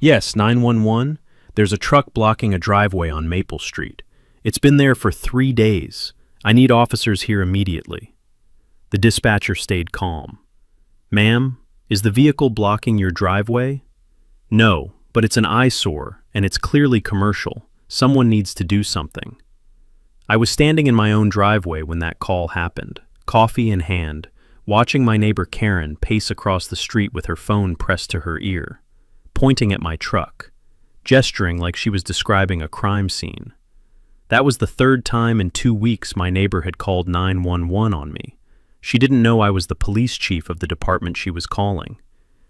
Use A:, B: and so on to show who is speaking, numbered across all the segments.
A: Yes, 911. There's a truck blocking a driveway on Maple Street. It's been there for 3 days. I need officers here immediately. The dispatcher stayed calm. Ma'am, is the vehicle blocking your driveway? No, but it's an eyesore, and it's clearly commercial. Someone needs to do something. I was standing in my own driveway when that call happened, coffee in hand, watching my neighbor Karen pace across the street with her phone pressed to her ear, pointing at my truck, gesturing like she was describing a crime scene. That was the third time in 2 weeks my neighbor had called 911 on me. She didn't know I was the police chief of the department she was calling.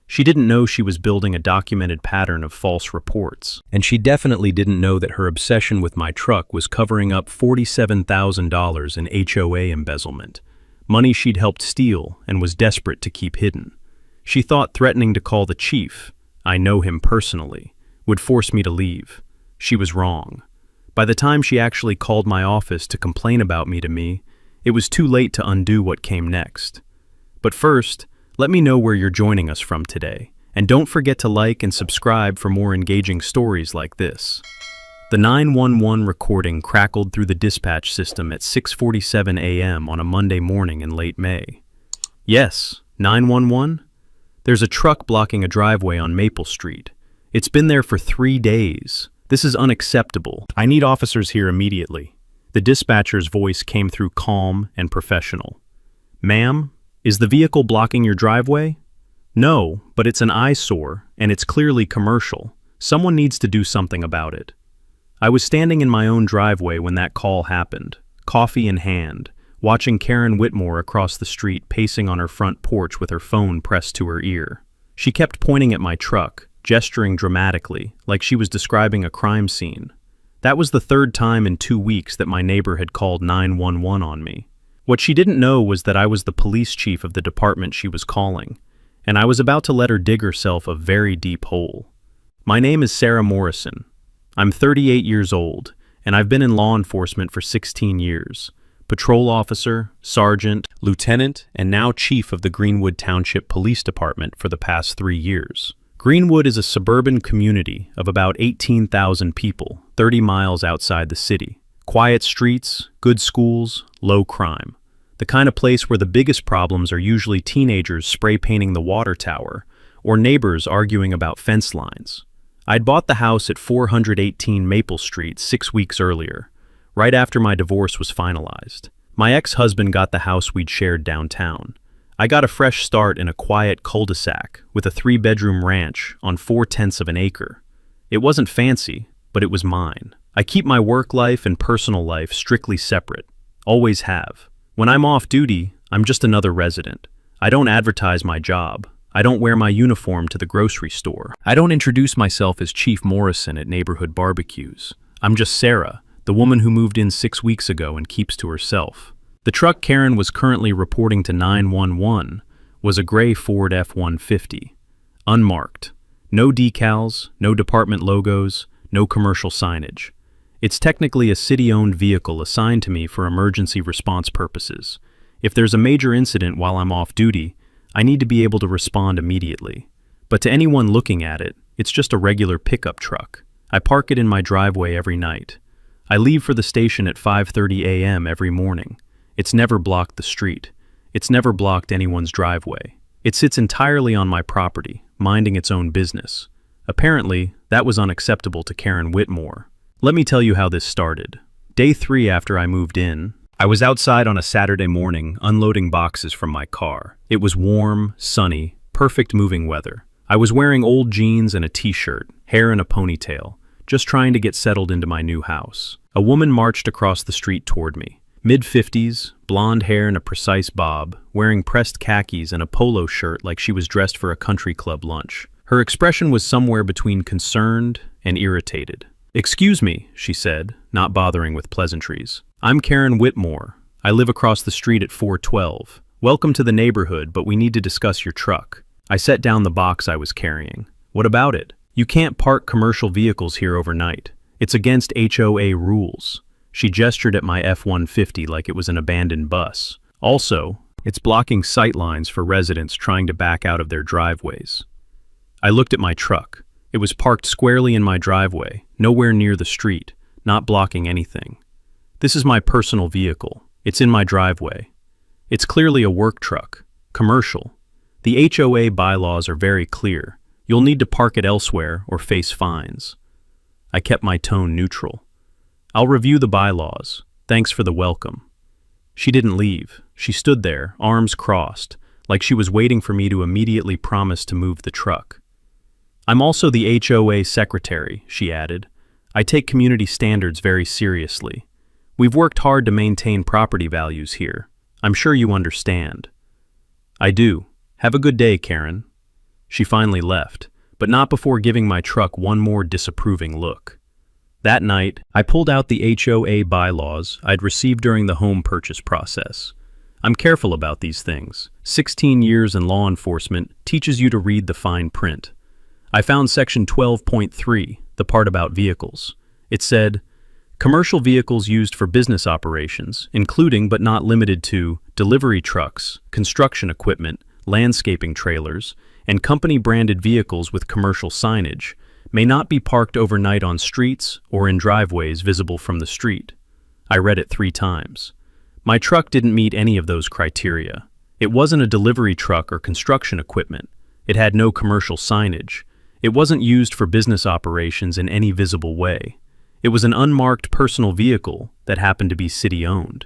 A: She didn't know she was building a documented pattern of false reports. And she definitely didn't know that her obsession with my truck was covering up $47,000 in HOA embezzlement, money she'd helped steal and was desperate to keep hidden. She thought threatening to call the chief, I know him personally, would force me to leave. She was wrong. By the time she actually called my office to complain about me to me, it was too late to undo what came next. But first, let me know where you're joining us from today, and don't forget to like and subscribe for more engaging stories like this. The 911 recording crackled through the dispatch system at 6:47 a.m. on a Monday morning in late May. Yes, 911? There's a truck blocking a driveway on Maple Street. It's been there for 3 days. This is unacceptable. I need officers here immediately. The dispatcher's voice came through calm and professional. Ma'am, is the vehicle blocking your driveway? No, but it's an eyesore, and it's clearly commercial. Someone needs to do something about it. I was standing in my own driveway when that call happened, coffee in hand, watching Karen Whitmore across the street pacing on her front porch with her phone pressed to her ear. She kept pointing at my truck, gesturing dramatically, like she was describing a crime scene. That was the third time in 2 weeks that my neighbor had called 911 on me. What she didn't know was that I was the police chief of the department she was calling, and I was about to let her dig herself a very deep hole. My name is Sarah Morrison. I'm 38 years old, and I've been in law enforcement for 16 years. Patrol officer, sergeant, lieutenant, and now chief of the Greenwood Township Police Department for the past 3 years. Greenwood is a suburban community of about 18,000 people, 30 miles outside the city. Quiet streets, good schools, low crime. The kind of place where the biggest problems are usually teenagers spray painting the water tower or neighbors arguing about fence lines. I'd bought the house at 418 Maple Street 6 weeks earlier, right after my divorce was finalized. My ex-husband got the house we'd shared downtown. I got a fresh start in a quiet cul-de-sac with a 3-bedroom ranch on 4/10 of an acre. It wasn't fancy, but it was mine. I keep my work life and personal life strictly separate. Always have. When I'm off duty, I'm just another resident. I don't advertise my job. I don't wear my uniform to the grocery store. I don't introduce myself as Chief Morrison at neighborhood barbecues. I'm just Sarah, the woman who moved in 6 weeks ago and keeps to herself. The truck Karen was currently reporting to 911 was a gray Ford F-150, unmarked. No decals, no department logos, no commercial signage. It's technically a city-owned vehicle assigned to me for emergency response purposes. If there's a major incident while I'm off duty, I need to be able to respond immediately. But to anyone looking at it, it's just a regular pickup truck. I park it in my driveway every night. I leave for the station at 5:30 a.m. every morning. It's never blocked the street. It's never blocked anyone's driveway. It sits entirely on my property, minding its own business. Apparently, that was unacceptable to Karen Whitmore. Let me tell you how this started. Day 3 after I moved in, I was outside on a Saturday morning unloading boxes from my car. It was warm, sunny, perfect moving weather. I was wearing old jeans and a t-shirt, hair in a ponytail, just trying to get settled into my new house. A woman marched across the street toward me. Mid-50s, blonde hair in a precise bob, wearing pressed khakis and a polo shirt like she was dressed for a country club lunch. Her expression was somewhere between concerned and irritated. "Excuse me," she said, not bothering with pleasantries. "I'm Karen Whitmore. I live across the street at 412. Welcome to the neighborhood, but we need to discuss your truck." I set down the box I was carrying. "What about it?" "You can't park commercial vehicles here overnight. It's against HOA rules." She gestured at my F-150 like it was an abandoned bus. "Also, it's blocking sight lines for residents trying to back out of their driveways." I looked at my truck. It was parked squarely in my driveway, nowhere near the street, not blocking anything. This is my personal vehicle. It's in my driveway. It's clearly a work truck, commercial. The HOA bylaws are very clear. You'll need to park it elsewhere or face fines. I kept my tone neutral. I'll review the bylaws. Thanks for the welcome. She didn't leave. She stood there, arms crossed, like she was waiting for me to immediately promise to move the truck. I'm also the HOA secretary, she added. I take community standards very seriously. We've worked hard to maintain property values here. I'm sure you understand. I do. Have a good day, Karen. She finally left, but not before giving my truck one more disapproving look. That night, I pulled out the HOA bylaws I'd received during the home purchase process. I'm careful about these things. 16 years in law enforcement teaches you to read the fine print. I found section 12.3, the part about vehicles. It said, commercial vehicles used for business operations, including but not limited to delivery trucks, construction equipment, landscaping trailers, and company-branded vehicles with commercial signage, may not be parked overnight on streets or in driveways visible from the street. I read it 3 times. My truck didn't meet any of those criteria. It wasn't a delivery truck or construction equipment. It had no commercial signage. It wasn't used for business operations in any visible way. It was an unmarked personal vehicle that happened to be city-owned.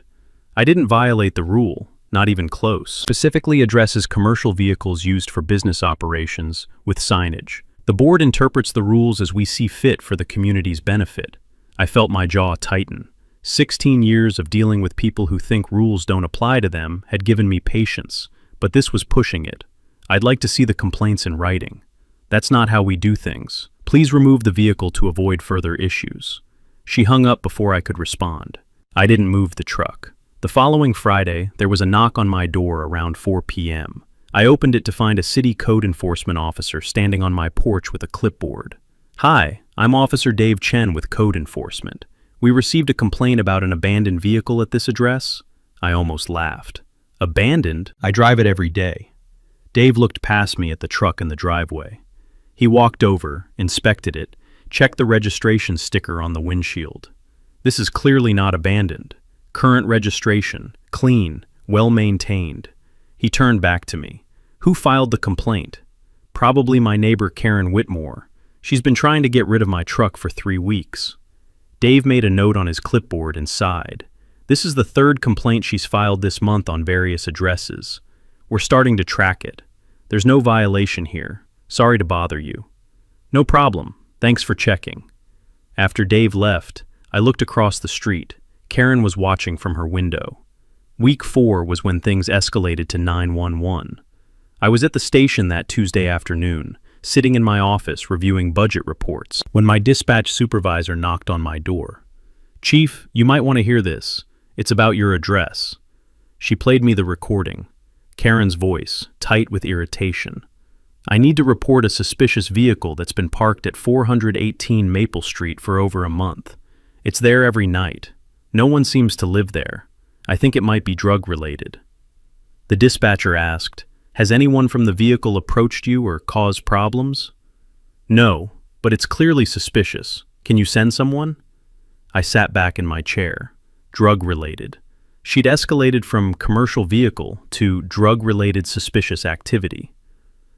A: I didn't violate the rule, not even close. Specifically addresses commercial vehicles used for business operations with signage. The board interprets the rules as we see fit for the community's benefit. I felt my jaw tighten. 16 years of dealing with people who think rules don't apply to them had given me patience, but this was pushing it. I'd like to see the complaints in writing. That's not how we do things. Please remove the vehicle to avoid further issues. She hung up before I could respond. I didn't move the truck. The following Friday, there was a knock on my door around 4 p.m. I opened it to find a city code enforcement officer standing on my porch with a clipboard. Hi, I'm Officer Dave Chen with Code Enforcement. We received a complaint about an abandoned vehicle at this address. I almost laughed. Abandoned? I drive it every day. Dave looked past me at the truck in the driveway. He walked over, inspected it, checked the registration sticker on the windshield. This is clearly not abandoned. Current registration, clean, well-maintained. He turned back to me. Who filed the complaint? Probably my neighbor Karen Whitmore. She's been trying to get rid of my truck for 3 weeks. Dave made a note on his clipboard and sighed. This is the 3rd complaint she's filed this month on various addresses. We're starting to track it. There's no violation here. Sorry to bother you. No problem. Thanks for checking. After Dave left, I looked across the street. Karen was watching from her window. Week 4 was when things escalated to 911. I was at the station that Tuesday afternoon, sitting in my office reviewing budget reports, when my dispatch supervisor knocked on my door. Chief, you might want to hear this. It's about your address. She played me the recording. Karen's voice, tight with irritation. I need to report a suspicious vehicle that's been parked at 418 Maple Street for over a month. It's there every night. No one seems to live there. I think it might be drug-related. The dispatcher asked, has anyone from the vehicle approached you or caused problems? No, but it's clearly suspicious. Can you send someone? I sat back in my chair. Drug-related. She'd escalated from commercial vehicle to drug-related suspicious activity.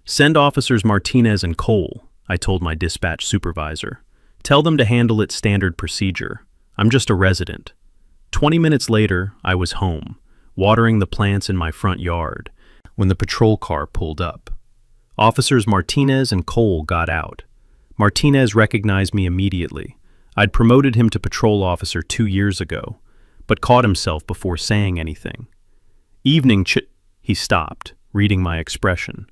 A: Send officers Martinez and Cole, I told my dispatch supervisor. Tell them to handle it standard procedure. I'm just a resident. 20 minutes later, I was home, watering the plants in my front yard, when the patrol car pulled up. Officers Martinez and Cole got out. Martinez recognized me immediately. I'd promoted him to patrol officer 2 years ago, but caught himself before saying anything. Evening, he stopped, reading my expression.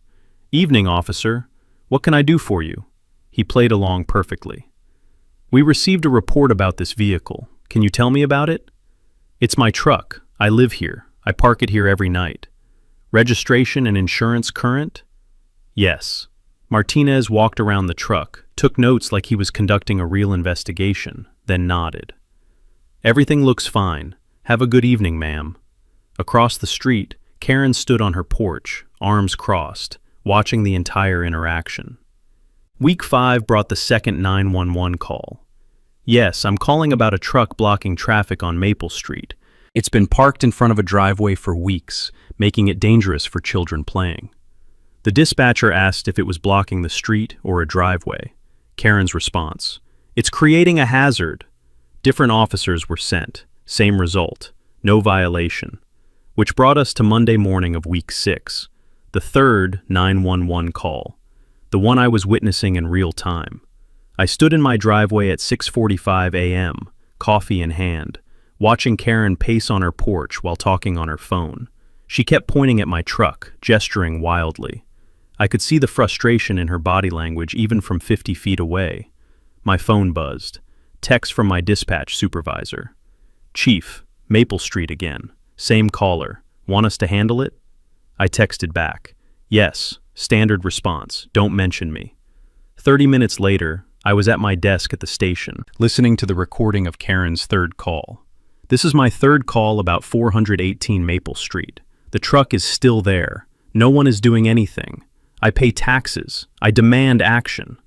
A: Evening, officer. What can I do for you? He played along perfectly. We received a report about this vehicle. Can you tell me about it? It's my truck. I live here. I park it here every night. Registration and insurance current? Yes. Martinez walked around the truck, took notes like he was conducting a real investigation, then nodded. Everything looks fine. Have a good evening, ma'am. Across the street, Karen stood on her porch, arms crossed, watching the entire interaction. Week 5 brought the second 911 call. Yes, I'm calling about a truck blocking traffic on Maple Street. It's been parked in front of a driveway for weeks, making it dangerous for children playing. The dispatcher asked if it was blocking the street or a driveway. Karen's response: "It's creating a hazard." Different officers were sent. Same result. No violation. Which brought us to Monday morning of week 6, the third 911 call, the one I was witnessing in real time. I stood in my driveway at 6:45 a.m., coffee in hand, watching Karen pace on her porch while talking on her phone. She kept pointing at my truck, gesturing wildly. I could see the frustration in her body language even from 50 feet away. My phone buzzed. Text from my dispatch supervisor. "Chief, Maple Street again. Same caller. Want us to handle it?" I texted back. "Yes, standard response. Don't mention me." 30 minutes later, I was at my desk at the station, listening to the recording of Karen's third call. This is my third call about 418 Maple Street. The truck is still there. No one is doing anything. I pay taxes. I demand action.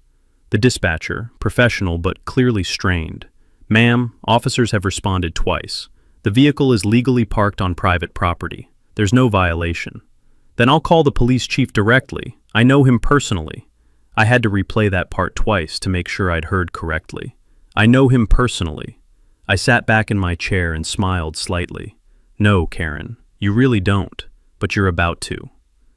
A: The dispatcher, professional but clearly strained. "Ma'am, officers have responded twice. The vehicle is legally parked on private property. There's no violation." "Then I'll call the police chief directly. I know him personally." I had to replay that part twice to make sure I'd heard correctly. "I know him personally." I sat back in my chair and smiled slightly. "No, Karen, you really don't, but you're about to."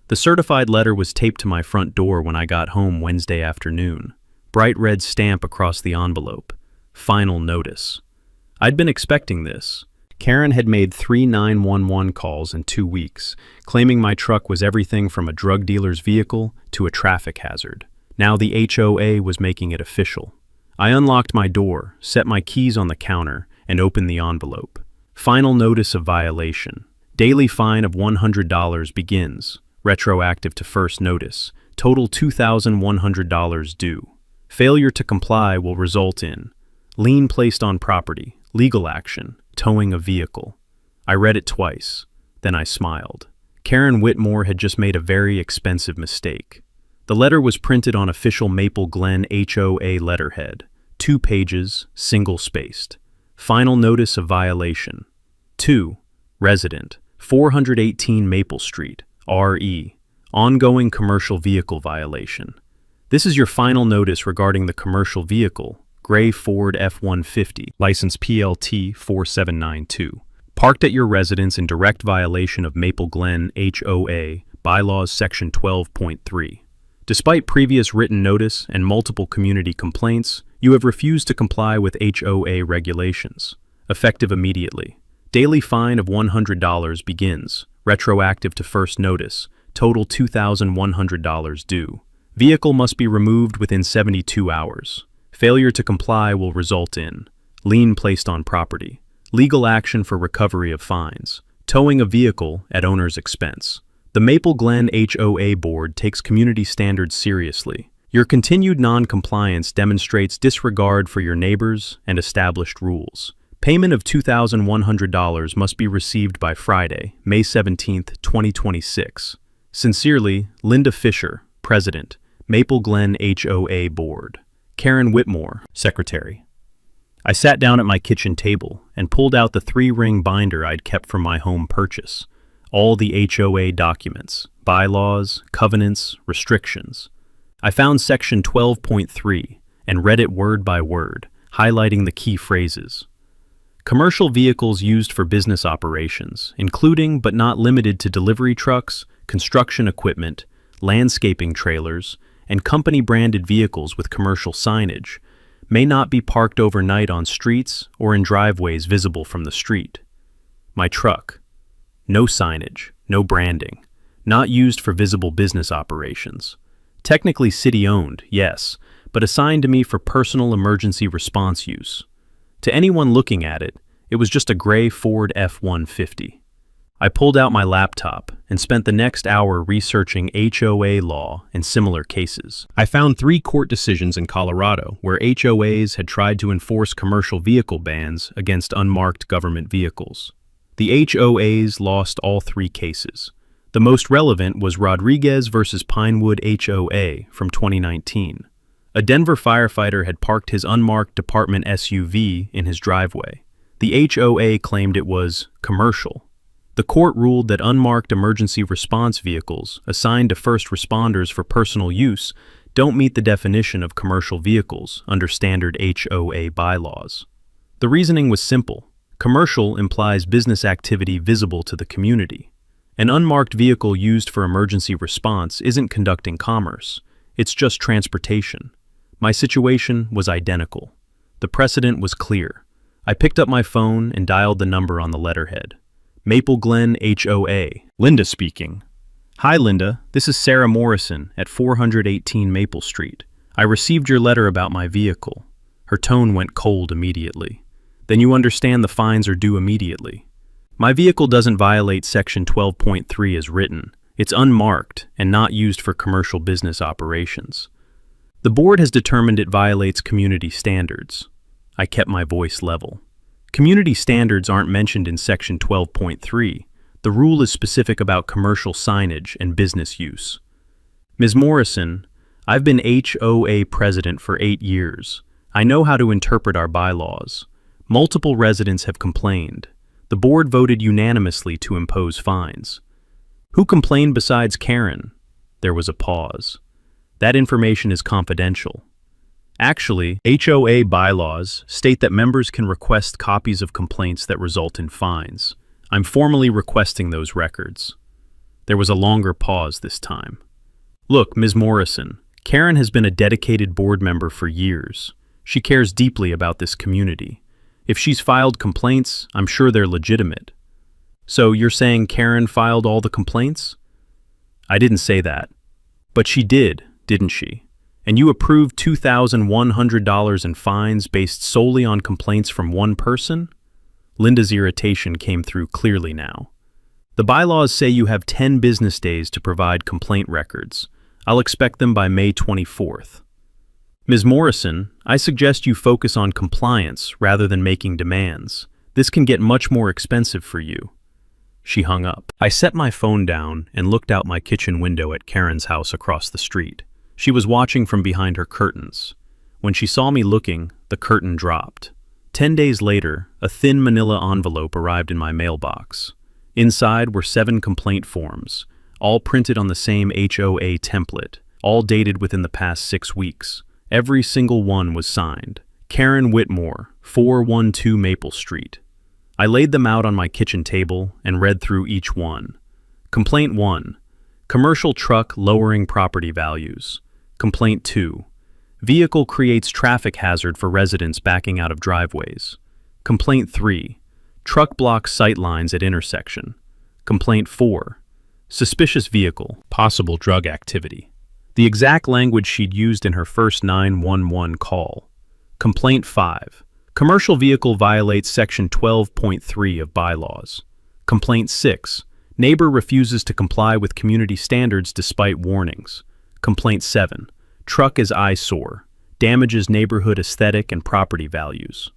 A: The certified letter was taped to my front door when I got home Wednesday afternoon. Bright red stamp across the envelope. Final notice. I'd been expecting this. Karen had made 3 911 calls in 2 weeks, claiming my truck was everything from a drug dealer's vehicle to a traffic hazard. Now the HOA was making it official. I unlocked my door, set my keys on the counter, and opened the envelope. Final notice of violation. Daily fine of $100 begins. Retroactive to first notice. Total $2,100 due. Failure to comply will result in lien placed on property, legal action, towing a vehicle. I read it twice. Then I smiled. Karen Whitmore had just made a very expensive mistake. The letter was printed on official Maple Glen HOA letterhead. 2 pages, single-spaced. Final notice of violation. 2. Resident, 418 Maple Street, RE. Ongoing commercial vehicle violation. This is your final notice regarding the commercial vehicle, gray Ford F-150, license PLT 4792, parked at your residence in direct violation of Maple Glen HOA Bylaws Section 12.3. Despite previous written notice and multiple community complaints, you have refused to comply with HOA regulations. Effective immediately. Daily fine of $100 begins. Retroactive to first notice. Total $2,100 due. Vehicle must be removed within 72 hours. Failure to comply will result in lien placed on property, legal action for recovery of fines, towing a vehicle at owner's expense. The Maple Glen HOA Board takes community standards seriously. Your continued non-compliance demonstrates disregard for your neighbors and established rules. Payment of $2,100 must be received by Friday, May 17, 2026. Sincerely, Linda Fisher, President, Maple Glen HOA Board. Karen Whitmore, Secretary. I sat down at my kitchen table and pulled out the 3-ring binder I'd kept from my home purchase. All the HOA documents, bylaws, covenants, restrictions. I found Section 12.3 and read it word by word, highlighting the key phrases. Commercial vehicles used for business operations, including but not limited to delivery trucks, construction equipment, landscaping trailers, and company-branded vehicles with commercial signage, may not be parked overnight on streets or in driveways visible from the street. My truck. No signage, no branding, not used for visible business operations. Technically city-owned, yes, but assigned to me for personal emergency response use. To anyone looking at it, it was just a gray Ford F-150. I pulled out my laptop and spent the next hour researching HOA law and similar cases. I found 3 court decisions in Colorado where HOAs had tried to enforce commercial vehicle bans against unmarked government vehicles. The HOAs lost all 3 cases. The most relevant was Rodriguez versus Pinewood HOA from 2019. A Denver firefighter had parked his unmarked department SUV in his driveway. The HOA claimed it was commercial. The court ruled that unmarked emergency response vehicles assigned to first responders for personal use don't meet the definition of commercial vehicles under standard HOA bylaws. The reasoning was simple. Commercial implies business activity visible to the community. An unmarked vehicle used for emergency response isn't conducting commerce. It's just transportation. My situation was identical. The precedent was clear. I picked up my phone and dialed the number on the letterhead. Maple Glen HOA. Linda speaking. Hi Linda, this is Sarah Morrison at 418 Maple Street. I received your letter about my vehicle. Her tone went cold immediately. Then you understand the fines are due immediately. My vehicle doesn't violate Section 12.3 as written. It's unmarked and not used for commercial business operations. The board has determined it violates community standards. I kept my voice level. Community standards aren't mentioned in Section 12.3. The rule is specific about commercial signage and business use. Ms. Morrison, I've been HOA president for 8 years. I know how to interpret our bylaws. Multiple residents have complained. The board voted unanimously to impose fines. Who complained besides Karen? There was a pause. That information is confidential. Actually, HOA bylaws state that members can request copies of complaints that result in fines. I'm formally requesting those records. There was a longer pause this time. Look, Ms. Morrison, Karen has been a dedicated board member for years. She cares deeply about this community. If she's filed complaints, I'm sure they're legitimate. So you're saying Karen filed all the complaints? I didn't say that. But she did, didn't she? And you approved $2,100 in fines based solely on complaints from one person? Linda's irritation came through clearly now. The bylaws say you have 10 business days to provide complaint records. I'll expect them by May 24th. Ms. Morrison, I suggest you focus on compliance rather than making demands. This can get much more expensive for you. She hung up. I set my phone down and looked out my kitchen window at Karen's house across the street. She was watching from behind her curtains. When she saw me looking, the curtain dropped. 10 days later, a thin manila envelope arrived in my mailbox. Inside were 7 complaint forms, all printed on the same HOA template, all dated within the past 6 weeks. Every single one was signed. Karen Whitmore, 412 Maple Street. I laid them out on my kitchen table and read through each one. Complaint 1. Commercial truck lowering property values. Complaint 2. Vehicle creates traffic hazard for residents backing out of driveways. Complaint 3. Truck blocks sight lines at intersection. Complaint 4. Suspicious vehicle, possible drug activity. The exact language she'd used in her first 911 call. Complaint 5. Commercial vehicle violates Section 12.3 of bylaws. Complaint 6. Neighbor refuses to comply with community standards despite warnings. Complaint 7. Truck is eyesore, damages neighborhood aesthetic and property values.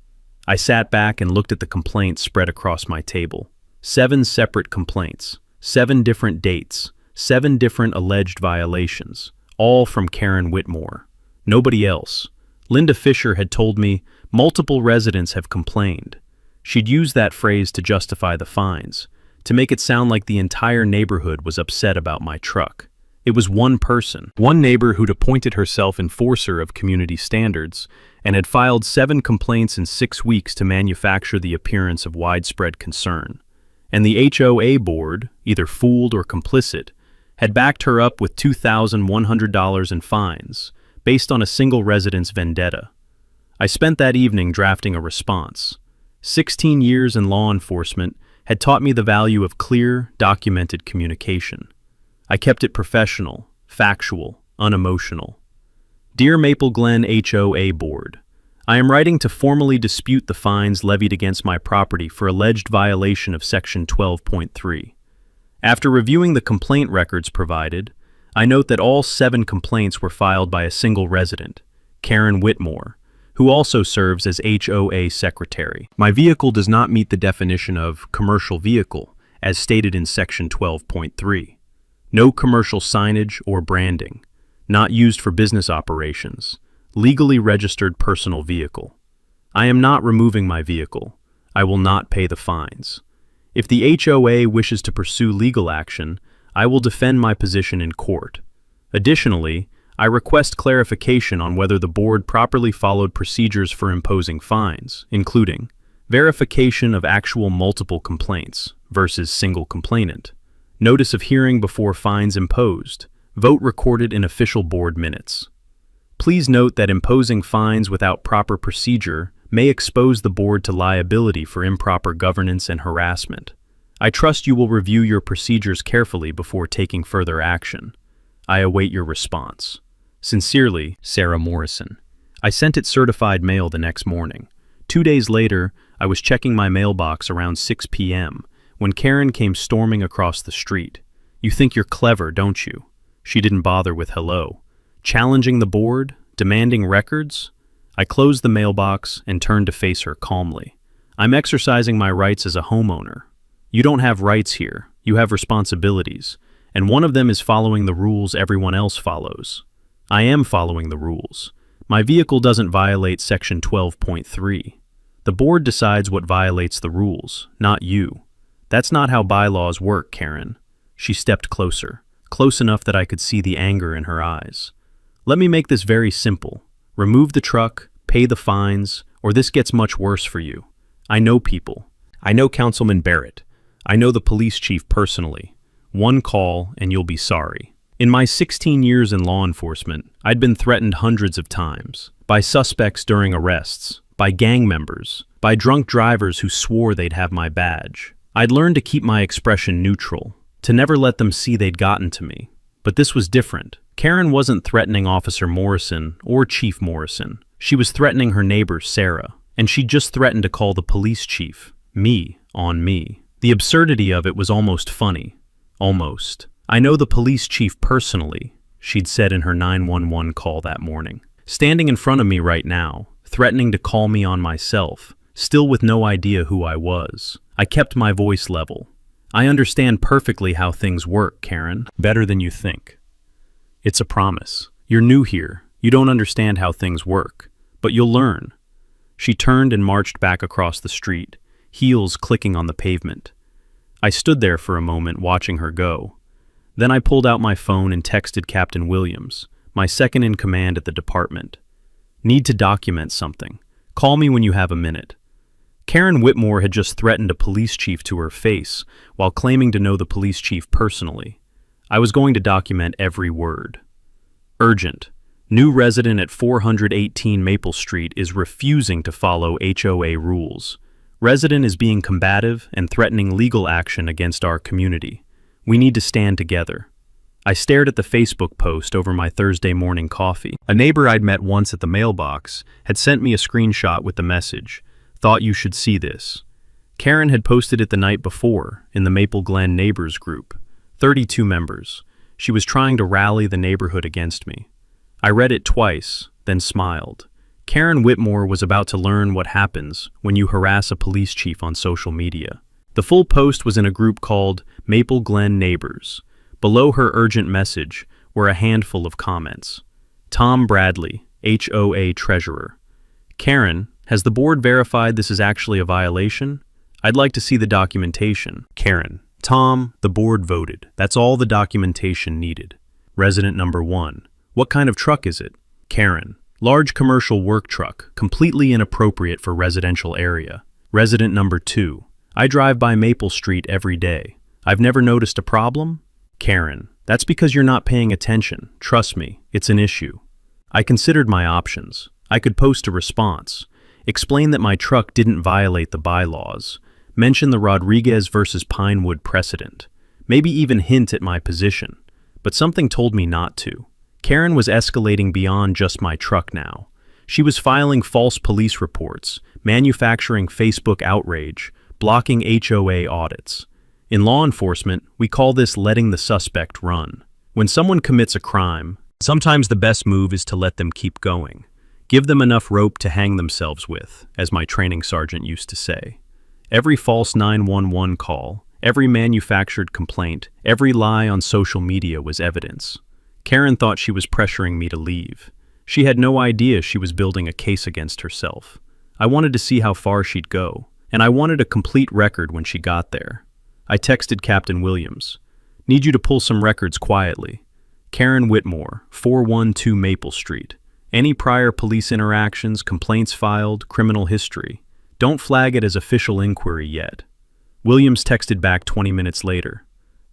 A: I sat back and looked at the complaints spread across my table. 7 separate complaints, 7 different dates, 7 different alleged violations, all from Karen Whitmore. Nobody else. Linda Fisher had told me multiple residents have complained. She'd used that phrase to justify the fines, to make it sound like the entire neighborhood was upset about my truck. It was one person, one neighbor who'd appointed herself enforcer of community standards and had filed 7 complaints in 6 weeks to manufacture the appearance of widespread concern. And the HOA board, either fooled or complicit, had backed her up with $2,100 in fines, based on a single resident's vendetta. I spent that evening drafting a response. 16 years in law enforcement had taught me the value of clear, documented communication. I kept it professional, factual, unemotional. Dear Maple Glen HOA Board, I am writing to formally dispute the fines levied against my property for alleged violation of Section 12.3. After reviewing the complaint records provided, I note that all 7 complaints were filed by a single resident, Karen Whitmore, who also serves as HOA secretary. My vehicle does not meet the definition of commercial vehicle, as stated in Section 12.3. No commercial signage or branding. Not used for business operations. Legally registered personal vehicle. I am not removing my vehicle. I will not pay the fines. If the HOA wishes to pursue legal action, I will defend my position in court. Additionally, I request clarification on whether the board properly followed procedures for imposing fines, including verification of actual multiple complaints versus single complainant, notice of hearing before fines imposed, vote recorded in official board minutes. Please note that imposing fines without proper procedure may expose the board to liability for improper governance and harassment. I trust you will review your procedures carefully before taking further action. I await your response. Sincerely, Sarah Morrison. I sent it certified mail the next morning. 2 days later, I was checking my mailbox around 6 p.m. when Karen came storming across the street. You think you're clever, don't you? She didn't bother with hello. Challenging the board? Demanding records? I closed the mailbox and turned to face her calmly. I'm exercising my rights as a homeowner. You don't have rights here. You have responsibilities. And one of them is following the rules everyone else follows. I am following the rules. My vehicle doesn't violate Section 12.3. The board decides what violates the rules, not you. That's not how bylaws work, Karen. She stepped closer, close enough that I could see the anger in her eyes. Let me make this very simple. Remove the truck, pay the fines, or this gets much worse for you. I know people. I know Councilman Barrett. I know the police chief personally. One call and you'll be sorry. In my 16 years in law enforcement, I'd been threatened hundreds of times. By suspects during arrests, by gang members, by drunk drivers who swore they'd have my badge. I'd learned to keep my expression neutral, to never let them see they'd gotten to me. But this was different. Karen wasn't threatening Officer Morrison or Chief Morrison. She was threatening her neighbor, Sarah, and she just threatened to call the police chief, me, on me. The absurdity of it was almost funny. Almost. I know the police chief personally, she'd said in her 911 call that morning. Standing in front of me right now, threatening to call me on myself, still with no idea who I was. I kept my voice level. I understand perfectly how things work, Karen. Better than you think. It's a promise. You're new here. You don't understand how things work. But you'll learn. She turned and marched back across the street, heels clicking on the pavement. I stood there for a moment watching her go. Then I pulled out my phone and texted Captain Williams, my second in command at the department. Need to document something. Call me when you have a minute. Karen Whitmore had just threatened a police chief to her face while claiming to know the police chief personally. I was going to document every word. Urgent. New resident at 418 Maple Street is refusing to follow HOA rules. Resident is being combative and threatening legal action against our community. We need to stand together. I stared at the Facebook post over my Thursday morning coffee. A neighbor I'd met once at the mailbox had sent me a screenshot with the message, "Thought you should see this." Karen had posted it the night before in the Maple Glen Neighbors group. 32 members. She was trying to rally the neighborhood against me. I read it twice, then smiled. Karen Whitmore was about to learn what happens when you harass a police chief on social media. The full post was in a group called Maple Glen Neighbors. Below her urgent message were a handful of comments. Tom Bradley, HOA Treasurer. Karen, has the board verified this is actually a violation? I'd like to see the documentation. Karen. Tom, the board voted. That's all the documentation needed. Resident number 1. What kind of truck is it? Karen. Large commercial work truck, completely inappropriate for residential area. Resident number 2. I drive by Maple Street every day. I've never noticed a problem? Karen. That's because you're not paying attention. Trust me, it's an issue. I considered my options. I could post a response, explain that my truck didn't violate the bylaws, mention the Rodriguez versus Pinewood precedent, maybe even hint at my position, but something told me not to. Karen was escalating beyond just my truck now. She was filing false police reports, manufacturing Facebook outrage, blocking HOA audits. In law enforcement, we call this letting the suspect run. When someone commits a crime, sometimes the best move is to let them keep going. Give them enough rope to hang themselves with, as my training sergeant used to say. Every false 911 call, every manufactured complaint, every lie on social media was evidence. Karen thought she was pressuring me to leave. She had no idea she was building a case against herself. I wanted to see how far she'd go, and I wanted a complete record when she got there. I texted Captain Williams. Need you to pull some records quietly. Karen Whitmore, 412 Maple Street. Any prior police interactions, complaints filed, criminal history. Don't flag it as official inquiry yet. Williams texted back 20 minutes later.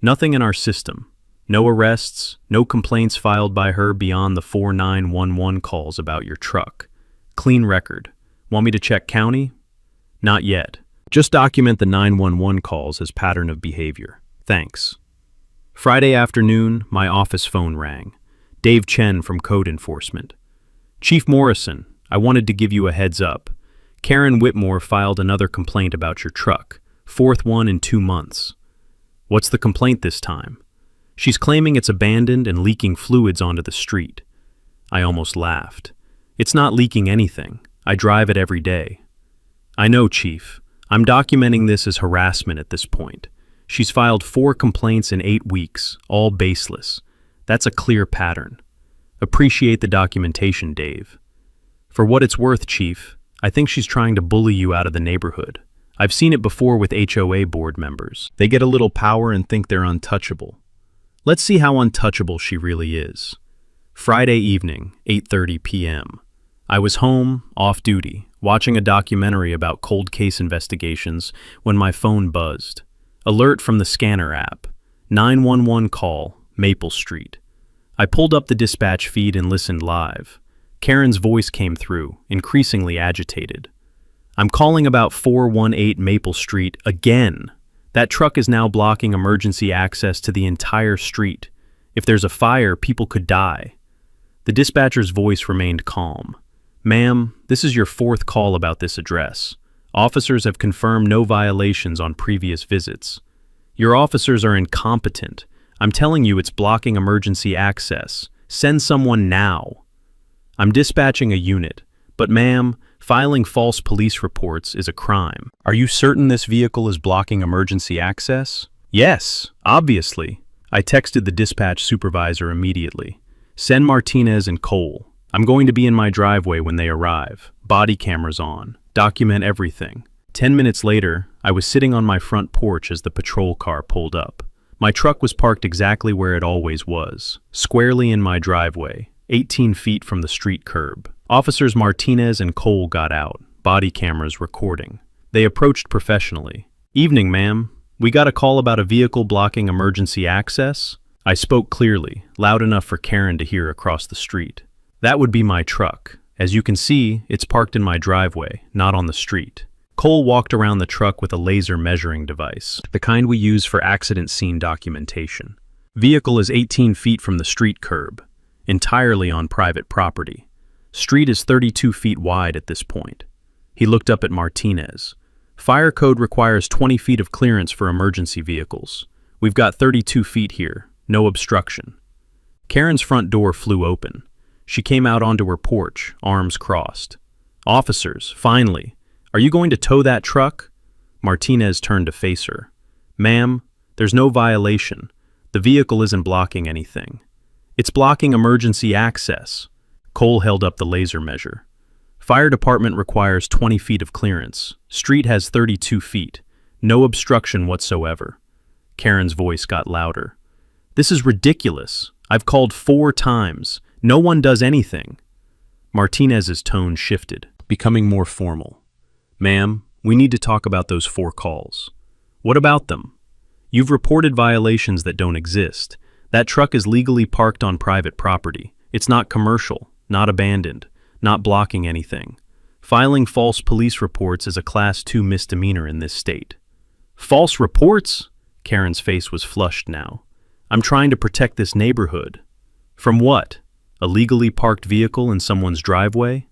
A: Nothing in our system. No arrests, no complaints filed by her beyond the 4911 calls about your truck. Clean record. Want me to check county? Not yet. Just document the 911 calls as pattern of behavior. Thanks. Friday afternoon, my office phone rang. Dave Chen from Code Enforcement. Chief Morrison, I wanted to give you a heads up. Karen Whitmore filed another complaint about your truck, fourth one in 2 months. What's the complaint this time? She's claiming it's abandoned and leaking fluids onto the street. I almost laughed. It's not leaking anything. I drive it every day. I know, Chief. I'm documenting this as harassment at this point. She's filed 4 complaints in 8 weeks, all baseless. That's a clear pattern. Appreciate the documentation, Dave. For what it's worth, Chief, I think she's trying to bully you out of the neighborhood. I've seen it before with HOA board members. They get a little power and think they're untouchable. Let's see how untouchable she really is. Friday evening, 8:30 p.m. I was home, off duty, watching a documentary about cold case investigations when my phone buzzed. Alert from the scanner app. 911 call, Maple Street. I pulled up the dispatch feed and listened live. Karen's voice came through, increasingly agitated. I'm calling about 418 Maple Street again. That truck is now blocking emergency access to the entire street. If there's a fire, people could die. The dispatcher's voice remained calm. Ma'am, this is your 4th call about this address. Officers have confirmed no violations on previous visits. Your officers are incompetent. I'm telling you it's blocking emergency access. Send someone now. I'm dispatching a unit, but ma'am, filing false police reports is a crime. Are you certain this vehicle is blocking emergency access? Yes, obviously. I texted the dispatch supervisor immediately. Send Martinez and Cole. I'm going to be in my driveway when they arrive. Body cameras on. Document everything. 10 minutes later, I was sitting on my front porch as the patrol car pulled up. My truck was parked exactly where it always was, squarely in my driveway, 18 feet from the street curb. Officers Martinez and Cole got out, body cameras recording. They approached professionally. Evening, ma'am. We got a call about a vehicle blocking emergency access. I spoke clearly, loud enough for Karen to hear across the street. That would be my truck. As you can see, it's parked in my driveway, not on the street. Cole walked around the truck with a laser measuring device, the kind we use for accident scene documentation. Vehicle is 18 feet from the street curb, entirely on private property. Street is 32 feet wide at this point. He looked up at Martinez. Fire code requires 20 feet of clearance for emergency vehicles. We've got 32 feet here, no obstruction. Karen's front door flew open. She came out onto her porch, arms crossed. Officers, finally. Are you going to tow that truck? Martinez turned to face her. Ma'am, there's no violation. The vehicle isn't blocking anything. It's blocking emergency access. Cole held up the laser measure. Fire department requires 20 feet of clearance. Street has 32 feet. No obstruction whatsoever. Karen's voice got louder. This is ridiculous. I've called 4 times. No one does anything. Martinez's tone shifted, becoming more formal. Ma'am, we need to talk about those 4 calls. What about them? You've reported violations that don't exist. That truck is legally parked on private property. It's not commercial, not abandoned, not blocking anything. Filing false police reports is a Class 2 misdemeanor in this state. False reports? Karen's face was flushed now. I'm trying to protect this neighborhood. From what? A legally parked vehicle in someone's driveway?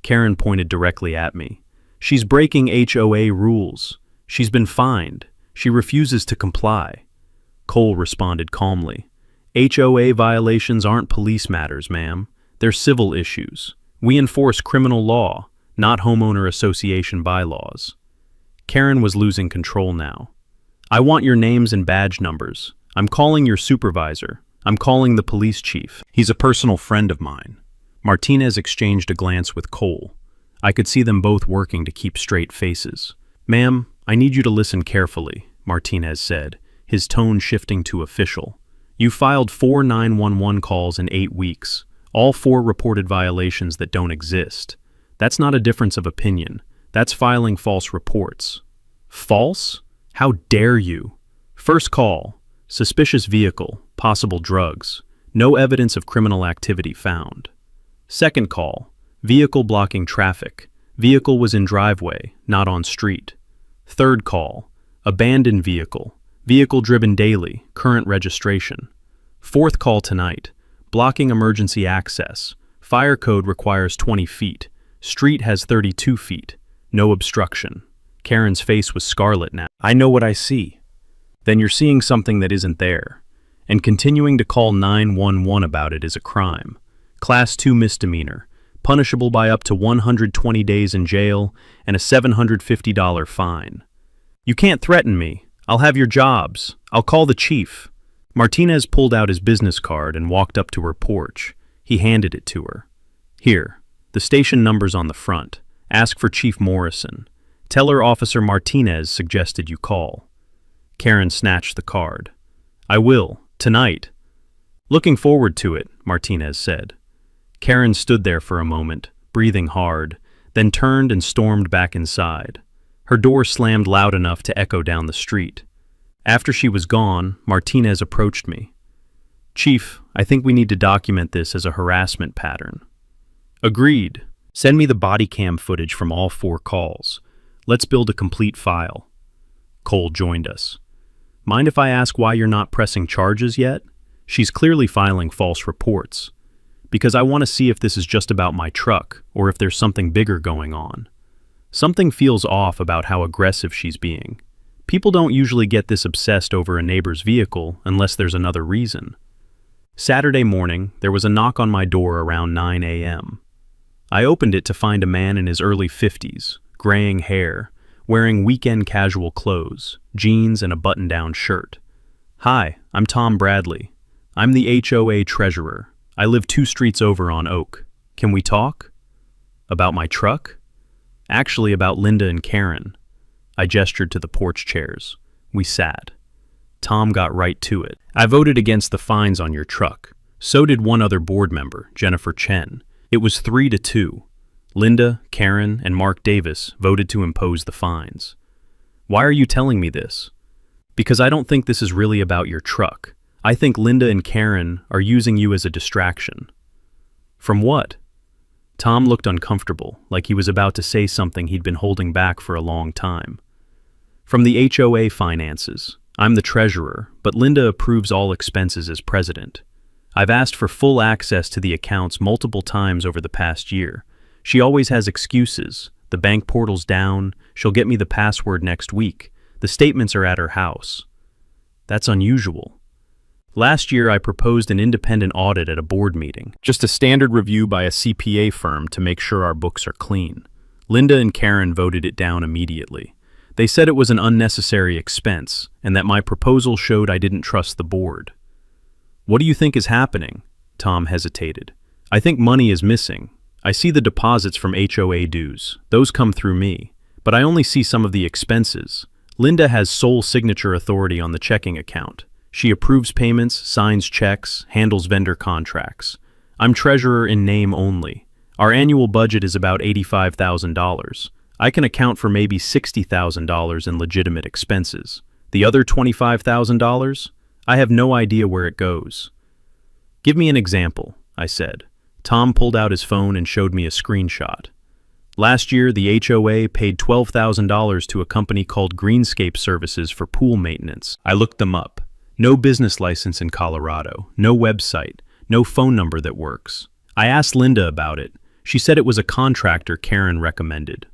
A: Karen pointed directly at me. She's breaking HOA rules. She's been fined. She refuses to comply. Cole responded calmly. HOA violations aren't police matters, ma'am. They're civil issues. We enforce criminal law, not homeowner association bylaws. Karen was losing control now. I want your names and badge numbers. I'm calling your supervisor. I'm calling the police chief. He's a personal friend of mine. Martinez exchanged a glance with Cole. I could see them both working to keep straight faces. "Ma'am, I need you to listen carefully," Martinez said, his tone shifting to official. "You filed 4 911 calls in 8 weeks, all 4 reported violations that don't exist. That's not a difference of opinion. That's filing false reports." "False? How dare you?" "First call, suspicious vehicle, possible drugs. No evidence of criminal activity found." "Second call, vehicle blocking traffic. Vehicle was in driveway, not on street." "Third call, abandoned vehicle. Vehicle driven daily, current registration." "Fourth call tonight, blocking emergency access. Fire code requires 20 feet. Street has 32 feet. No obstruction." Karen's face was scarlet now. "I know what I see." "Then you're seeing something that isn't there. And continuing to call 911 about it is a crime. Class 2 misdemeanor, punishable by up to 120 days in jail and a $750 fine. You can't threaten me. I'll have your jobs. I'll call the chief." Martinez pulled out his business card and walked up to her porch. He handed it to her. "Here, the station number's on the front. Ask for Chief Morrison. Tell her Officer Martinez suggested you call." Karen snatched the card. "I will, tonight." "Looking forward to it," Martinez said. Karen stood there for a moment, breathing hard, then turned and stormed back inside. Her door slammed loud enough to echo down the street. After she was gone, Martinez approached me. "Chief, I think we need to document this as a harassment pattern." "Agreed. Send me the body cam footage from all 4 calls. Let's build a complete file." Cole joined us. "Mind if I ask why you're not pressing charges yet? She's clearly filing false reports. Because I want to see if this is just about my truck or if there's something bigger going on. Something feels off about how aggressive she's being. People don't usually get this obsessed over a neighbor's vehicle unless there's another reason." Saturday morning, there was a knock on my door around 9 a.m. I opened it to find a man in his early 50s, graying hair, wearing weekend casual clothes, jeans and a button-down shirt. "Hi, I'm Tom Bradley. I'm the HOA treasurer. I live 2 streets over on Oak. Can we talk?" "About my truck?" "Actually, about Linda and Karen." I gestured to the porch chairs. We sat. Tom got right to it. "I voted against the fines on your truck. So did one other board member, Jennifer Chen. It was 3-2. Linda, Karen, and Mark Davis voted to impose the fines." "Why are you telling me this?" "Because I don't think this is really about your truck. I think Linda and Karen are using you as a distraction." "From what?" Tom looked uncomfortable, like he was about to say something he'd been holding back for a long time. "From the HOA finances. I'm the treasurer, but Linda approves all expenses as president. I've asked for full access to the accounts multiple times over the past year. She always has excuses. The bank portal's down. She'll get me the password next week. The statements are at her house." "That's unusual." "Last year I proposed an independent audit at a board meeting. Just a standard review by a CPA firm to make sure our books are clean. Linda and Karen voted it down immediately. They said it was an unnecessary expense and that my proposal showed I didn't trust the board." "What do you think is happening?" Tom hesitated. "I think money is missing. I see the deposits from HOA dues. Those come through me. But I only see some of the expenses. Linda has sole signature authority on the checking account. She approves payments, signs checks, handles vendor contracts. I'm treasurer in name only. Our annual budget is about $85,000. I can account for maybe $60,000 in legitimate expenses. The other $25,000? I have no idea where it goes." "Give me an example," I said. Tom pulled out his phone and showed me a screenshot. "Last year, the HOA paid $12,000 to a company called Greenscape Services for pool maintenance. I looked them up. No business license in Colorado, no website, no phone number that works. I asked Linda about it. She said it was a contractor Karen recommended."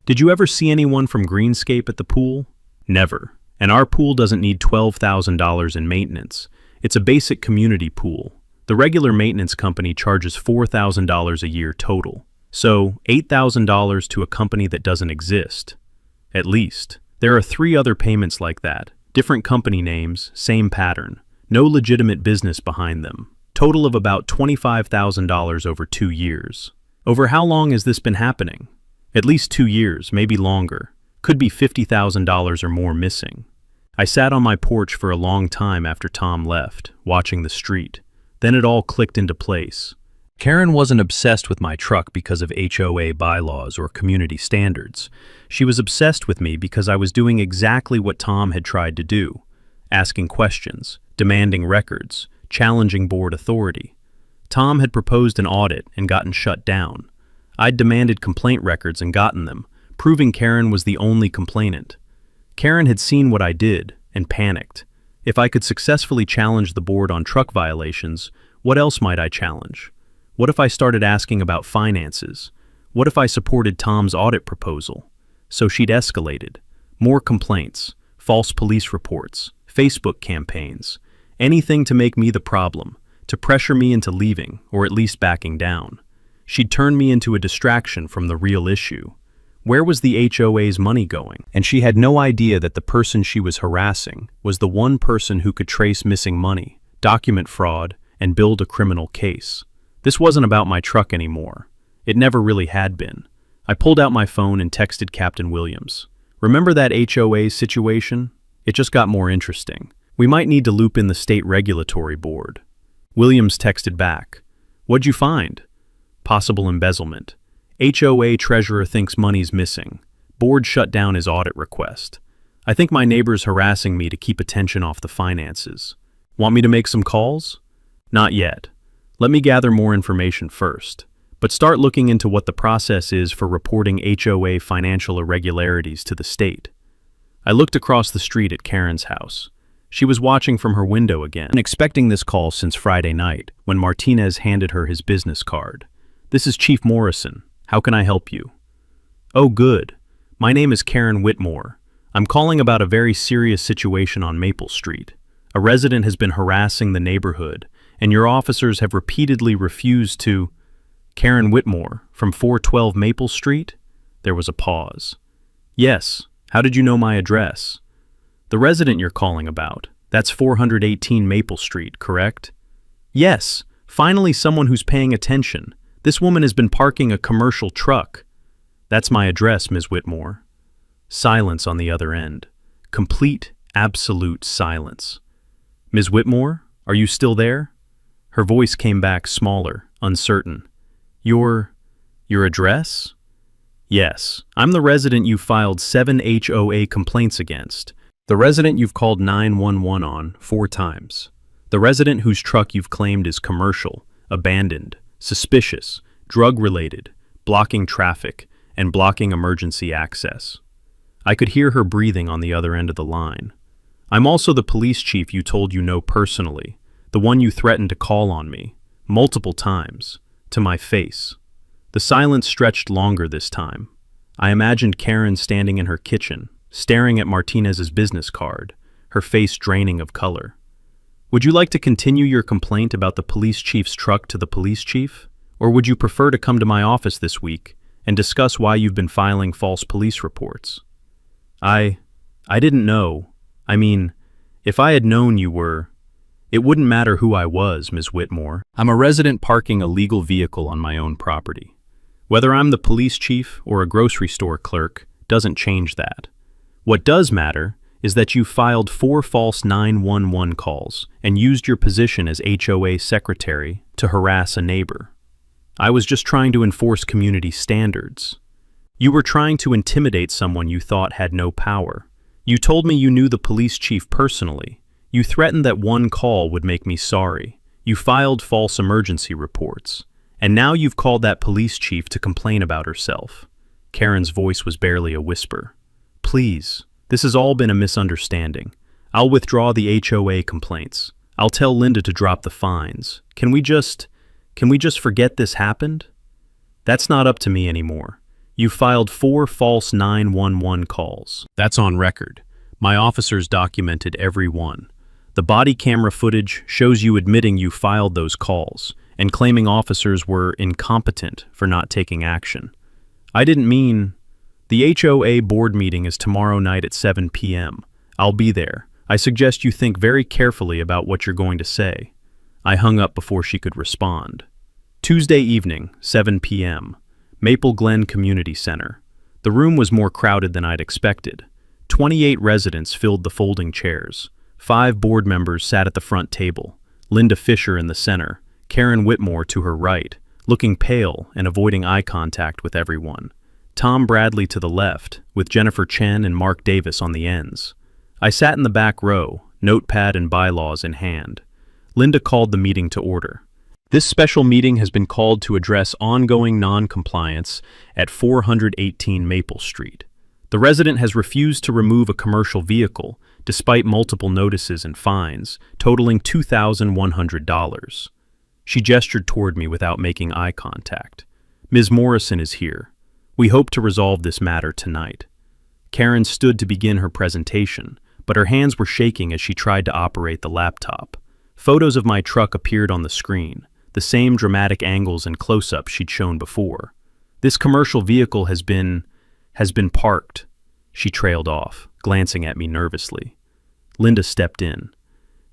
A: "Did you ever see anyone from Greenscape at the pool?" "Never. And our pool doesn't need $12,000 in maintenance. It's a basic community pool. The regular maintenance company charges $4,000 a year total. So $8,000 to a company that doesn't exist. At least. There are 3 other payments like that. Different company names, same pattern. No legitimate business behind them. Total of about $25,000 over 2 years. Over how long has this been happening? At least 2 years, maybe longer. Could be $50,000 or more missing. I sat on my porch for a long time after Tom left, watching the street. Then it all clicked into place. Karen wasn't obsessed with my truck because of HOA bylaws or community standards. She was obsessed with me because I was doing exactly what Tom had tried to do, asking questions, demanding records, challenging board authority. Tom had proposed an audit and gotten shut down. I'd demanded complaint records and gotten them, proving Karen was the only complainant. Karen had seen what I did and panicked. If I could successfully challenge the board on truck violations, what else might I challenge? What if I started asking about finances? What if I supported Tom's audit proposal? So she'd escalated. More complaints, false police reports, Facebook campaigns, anything to make me the problem, to pressure me into leaving or at least backing down. She'd turn me into a distraction from the real issue. Where was the HOA's money going? And she had no idea that the person she was harassing was the one person who could trace missing money, document fraud, and build a criminal case. This wasn't about my truck anymore. It never really had been. I pulled out my phone and texted Captain Williams. Remember that HOA situation? It just got more interesting. We might need to loop in the state regulatory board. Williams texted back. What'd you find? Possible embezzlement. HOA treasurer thinks money's missing. Board shut down his audit request. I think my neighbor's harassing me to keep attention off the finances. Want me to make some calls? Not yet. Let me gather more information first, but start looking into what the process is for reporting HOA financial irregularities to the state. I looked across the street at Karen's house. She was watching from her window again, expecting this call since Friday night, when Martinez handed her his business card. This is Chief Morrison. How can I help you? Oh, good. My name is Karen Whitmore. I'm calling about a very serious situation on Maple Street. A resident has been harassing the neighborhood, and your officers have repeatedly refused to... Karen Whitmore, from 412 Maple Street? There was a pause. Yes. How did you know my address? The resident you're calling about. That's 418 Maple Street, correct? Yes. Finally someone who's paying attention. This woman has been parking a commercial truck. That's my address, Ms. Whitmore. Silence on the other end. Complete, absolute silence. Ms. Whitmore, are you still there? Her voice came back smaller, uncertain. Your address? Yes, I'm the resident you filed 7 HOA complaints against. The resident you've called 911 on 4 times. The resident whose truck you've claimed is commercial, abandoned, suspicious, drug-related, blocking traffic, and blocking emergency access. I could hear her breathing on the other end of the line. I'm also the police chief you told you know personally, the one you threatened to call on me, multiple times, to my face. The silence stretched longer this time. I imagined Karen standing in her kitchen, staring at Martinez's business card, her face draining of color. Would you like to continue your complaint about the police chief's truck to the police chief? Or would you prefer to come to my office this week and discuss why you've been filing false police reports? I didn't know. I mean, if I had known you were... It wouldn't matter who I was, Ms. Whitmore. I'm a resident parking a legal vehicle on my own property. Whether I'm the police chief or a grocery store clerk doesn't change that. What does matter is that you filed 4 false 911 calls and used your position as HOA secretary to harass a neighbor. I was just trying to enforce community standards. You were trying to intimidate someone you thought had no power. You told me you knew the police chief personally. You threatened that one call would make me sorry. You filed false emergency reports. And now you've called that police chief to complain about herself. Karen's voice was barely a whisper. Please, this has all been a misunderstanding. I'll withdraw the HOA complaints. I'll tell Linda to drop the fines. Can we just forget this happened? That's not up to me anymore. You filed 4 false 911 calls. That's on record. My officers documented every one. The body camera footage shows you admitting you filed those calls and claiming officers were incompetent for not taking action. I didn't mean... The HOA board meeting is tomorrow night at 7 p.m. I'll be there. I suggest you think very carefully about what you're going to say. I hung up before she could respond. Tuesday evening, 7 p.m., Maple Glen Community Center. The room was more crowded than I'd expected. 28 residents filled the folding chairs. 5 board members sat at the front table, Linda Fisher in the center, Karen Whitmore to her right, looking pale and avoiding eye contact with everyone. Tom Bradley to the left, with Jennifer Chen and Mark Davis on the ends. I sat in the back row, notepad and bylaws in hand. Linda called the meeting to order. This special meeting has been called to address ongoing non-compliance at 418 Maple Street. The resident has refused to remove a commercial vehicle, despite multiple notices and fines, totaling $2,100. She gestured toward me without making eye contact. Ms. Morrison is here. We hope to resolve this matter tonight. Karen stood to begin her presentation, but her hands were shaking as she tried to operate the laptop. Photos of my truck appeared on the screen, the same dramatic angles and close-ups she'd shown before. This commercial vehicle has been parked. She trailed off, glancing at me nervously. Linda stepped in.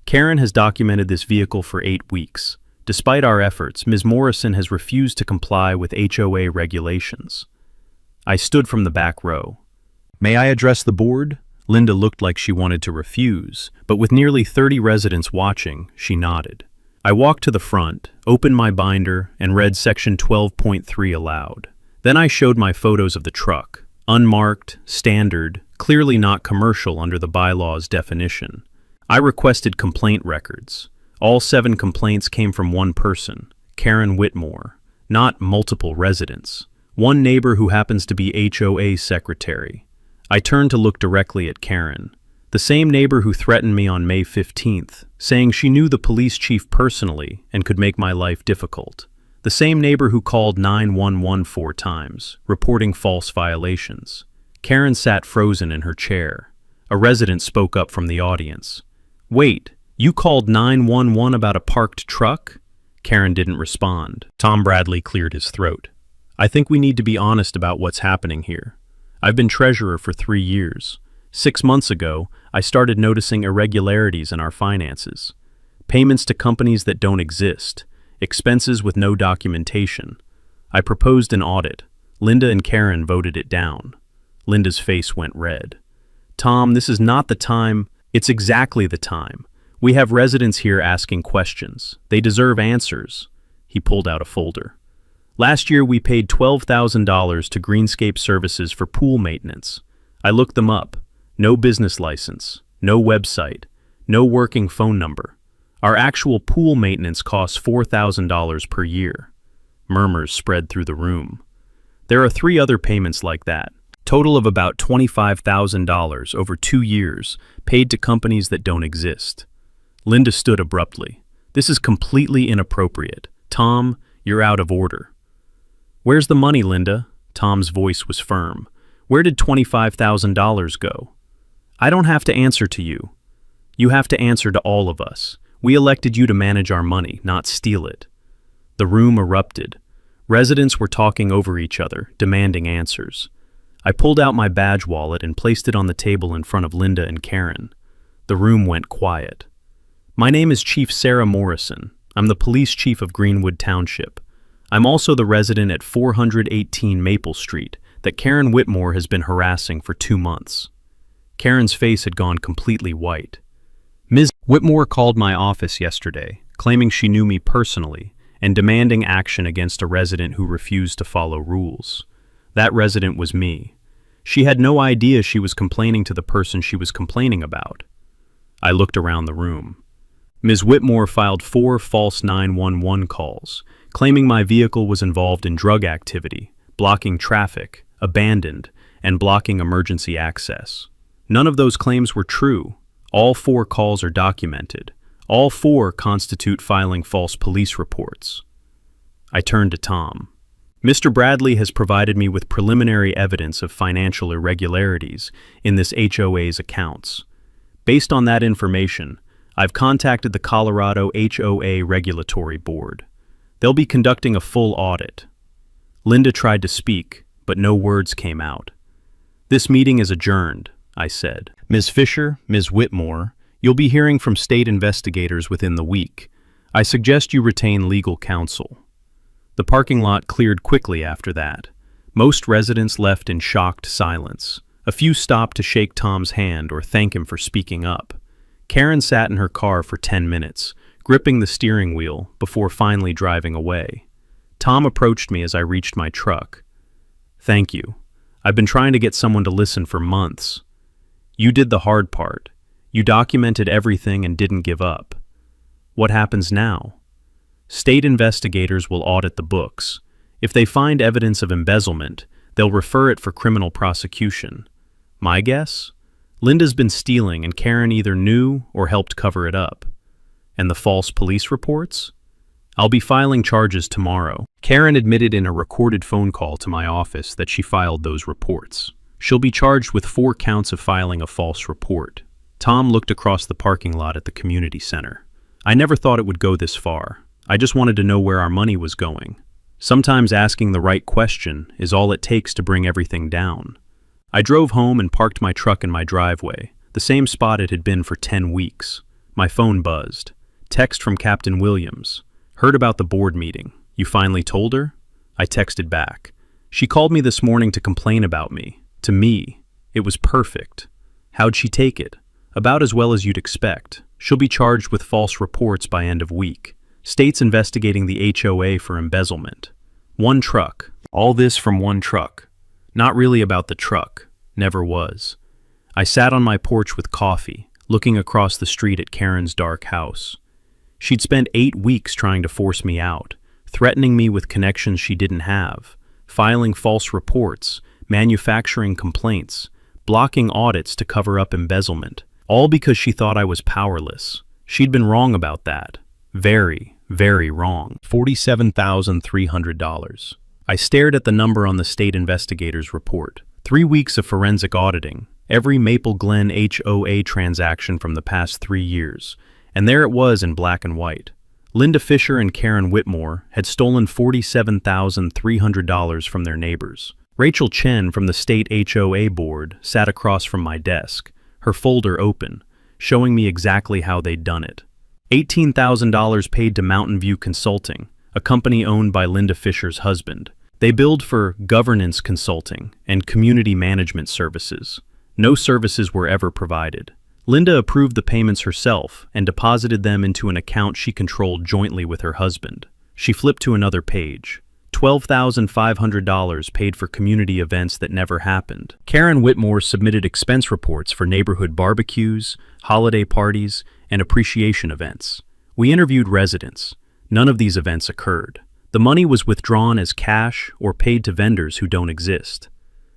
A: Karen has documented this vehicle for 8 weeks. Despite our efforts, Ms. Morrison has refused to comply with HOA regulations. I stood from the back row. May I address the board? Linda looked like she wanted to refuse, but with nearly 30 residents watching, she nodded. I walked to the front, opened my binder, and read Section 12.3 aloud. Then I showed my photos of the truck, unmarked, standard, clearly not commercial under the bylaw's definition. I requested complaint records. All 7 complaints came from one person, Karen Whitmore, not multiple residents. One neighbor who happens to be HOA secretary. I turned to look directly at Karen, the same neighbor who threatened me on May 15th, saying she knew the police chief personally and could make my life difficult. The same neighbor who called 911 4 times, reporting false violations. Karen sat frozen in her chair. A resident spoke up from the audience. Wait, you called 911 about a parked truck? Karen didn't respond. Tom Bradley cleared his throat. I think we need to be honest about what's happening here. I've been treasurer for 3 years. 6 months ago, I started noticing irregularities in our finances. Payments to companies that don't exist. Expenses with no documentation. I proposed an audit. Linda and Karen voted it down. Linda's face went red. Tom, this is not the time. It's exactly the time. We have residents here asking questions. They deserve answers. He pulled out a folder. Last year, we paid $12,000 to Greenscape Services for pool maintenance. I looked them up. No business license, no website, no working phone number. Our actual pool maintenance costs $4,000 per year. Murmurs spread through the room. There are 3 other payments like that, total of about $25,000 over 2 years, paid to companies that don't exist. Linda stood abruptly. This is completely inappropriate. Tom, you're out of order. Where's the money, Linda? Tom's voice was firm. Where did $25,000 go? I don't have to answer to you. You have to answer to all of us. We elected you to manage our money, not steal it. The room erupted. Residents were talking over each other, demanding answers. I pulled out my badge wallet and placed it on the table in front of Linda and Karen. The room went quiet. My name is Chief Sarah Morrison. I'm the police chief of Greenwood Township. I'm also the resident at 418 Maple Street that Karen Whitmore has been harassing for 2 months. Karen's face had gone completely white. Ms. Whitmore called my office yesterday, claiming she knew me personally and demanding action against a resident who refused to follow rules. That resident was me. She had no idea she was complaining to the person she was complaining about. I looked around the room. Ms. Whitmore filed 4 false 911 calls, claiming my vehicle was involved in drug activity, blocking traffic, abandoned, and blocking emergency access. None of those claims were true. All 4 calls are documented. All 4 constitute filing false police reports. I turned to Tom. Mr. Bradley has provided me with preliminary evidence of financial irregularities in this HOA's accounts. Based on that information, I've contacted the Colorado HOA Regulatory Board. They'll be conducting a full audit. Linda tried to speak, but no words came out. This meeting is adjourned, I said. Ms. Fisher, Ms. Whitmore, you'll be hearing from state investigators within the week. I suggest you retain legal counsel. The parking lot cleared quickly after that. Most residents left in shocked silence. A few stopped to shake Tom's hand or thank him for speaking up. Karen sat in her car for 10 minutes, gripping the steering wheel before finally driving away. Tom approached me as I reached my truck. "Thank you. I've been trying to get someone to listen for months. You did the hard part. You documented everything and didn't give up. What happens now?" "State investigators will audit the books. If they find evidence of embezzlement, they'll refer it for criminal prosecution. My guess? Linda's been stealing and Karen either knew or helped cover it up. And the false police reports? I'll be filing charges tomorrow." Karen admitted in a recorded phone call to my office that she filed those reports. She'll be charged with 4 counts of filing a false report. Tom looked across the parking lot at the community center. "I never thought it would go this far. I just wanted to know where our money was going. Sometimes asking the right question is all it takes to bring everything down." I drove home and parked my truck in my driveway, the same spot it had been for 10 weeks. My phone buzzed. Text from Captain Williams. "Heard about the board meeting. You finally told her?" I texted back. "She called me this morning to complain about me. To me, it was perfect." "How'd she take it?" "About as well as you'd expect. She'll be charged with false reports by end of week. State's investigating the HOA for embezzlement." One truck. All this from one truck. Not really about the truck. Never was. I sat on my porch with coffee, looking across the street at Karen's dark house. She'd spent 8 weeks trying to force me out, threatening me with connections she didn't have, filing false reports, manufacturing complaints, blocking audits to cover up embezzlement, all because she thought I was powerless. She'd been wrong about that. Very, very wrong. $47,300. I stared at the number on the state investigator's report. 3 weeks of forensic auditing, every Maple Glen HOA transaction from the past 3 years, and there it was in black and white. Linda Fisher and Karen Whitmore had stolen $47,300 from their neighbors. Rachel Chen from the state HOA board sat across from my desk, her folder open, showing me exactly how they'd done it. $18,000 paid to Mountain View Consulting, a company owned by Linda Fisher's husband. They billed for governance consulting and community management services. No services were ever provided. Linda approved the payments herself and deposited them into an account she controlled jointly with her husband. She flipped to another page. $12,500 paid for community events that never happened. Karen Whitmore submitted expense reports for neighborhood barbecues, holiday parties, and appreciation events. We interviewed residents. None of these events occurred. The money was withdrawn as cash or paid to vendors who don't exist.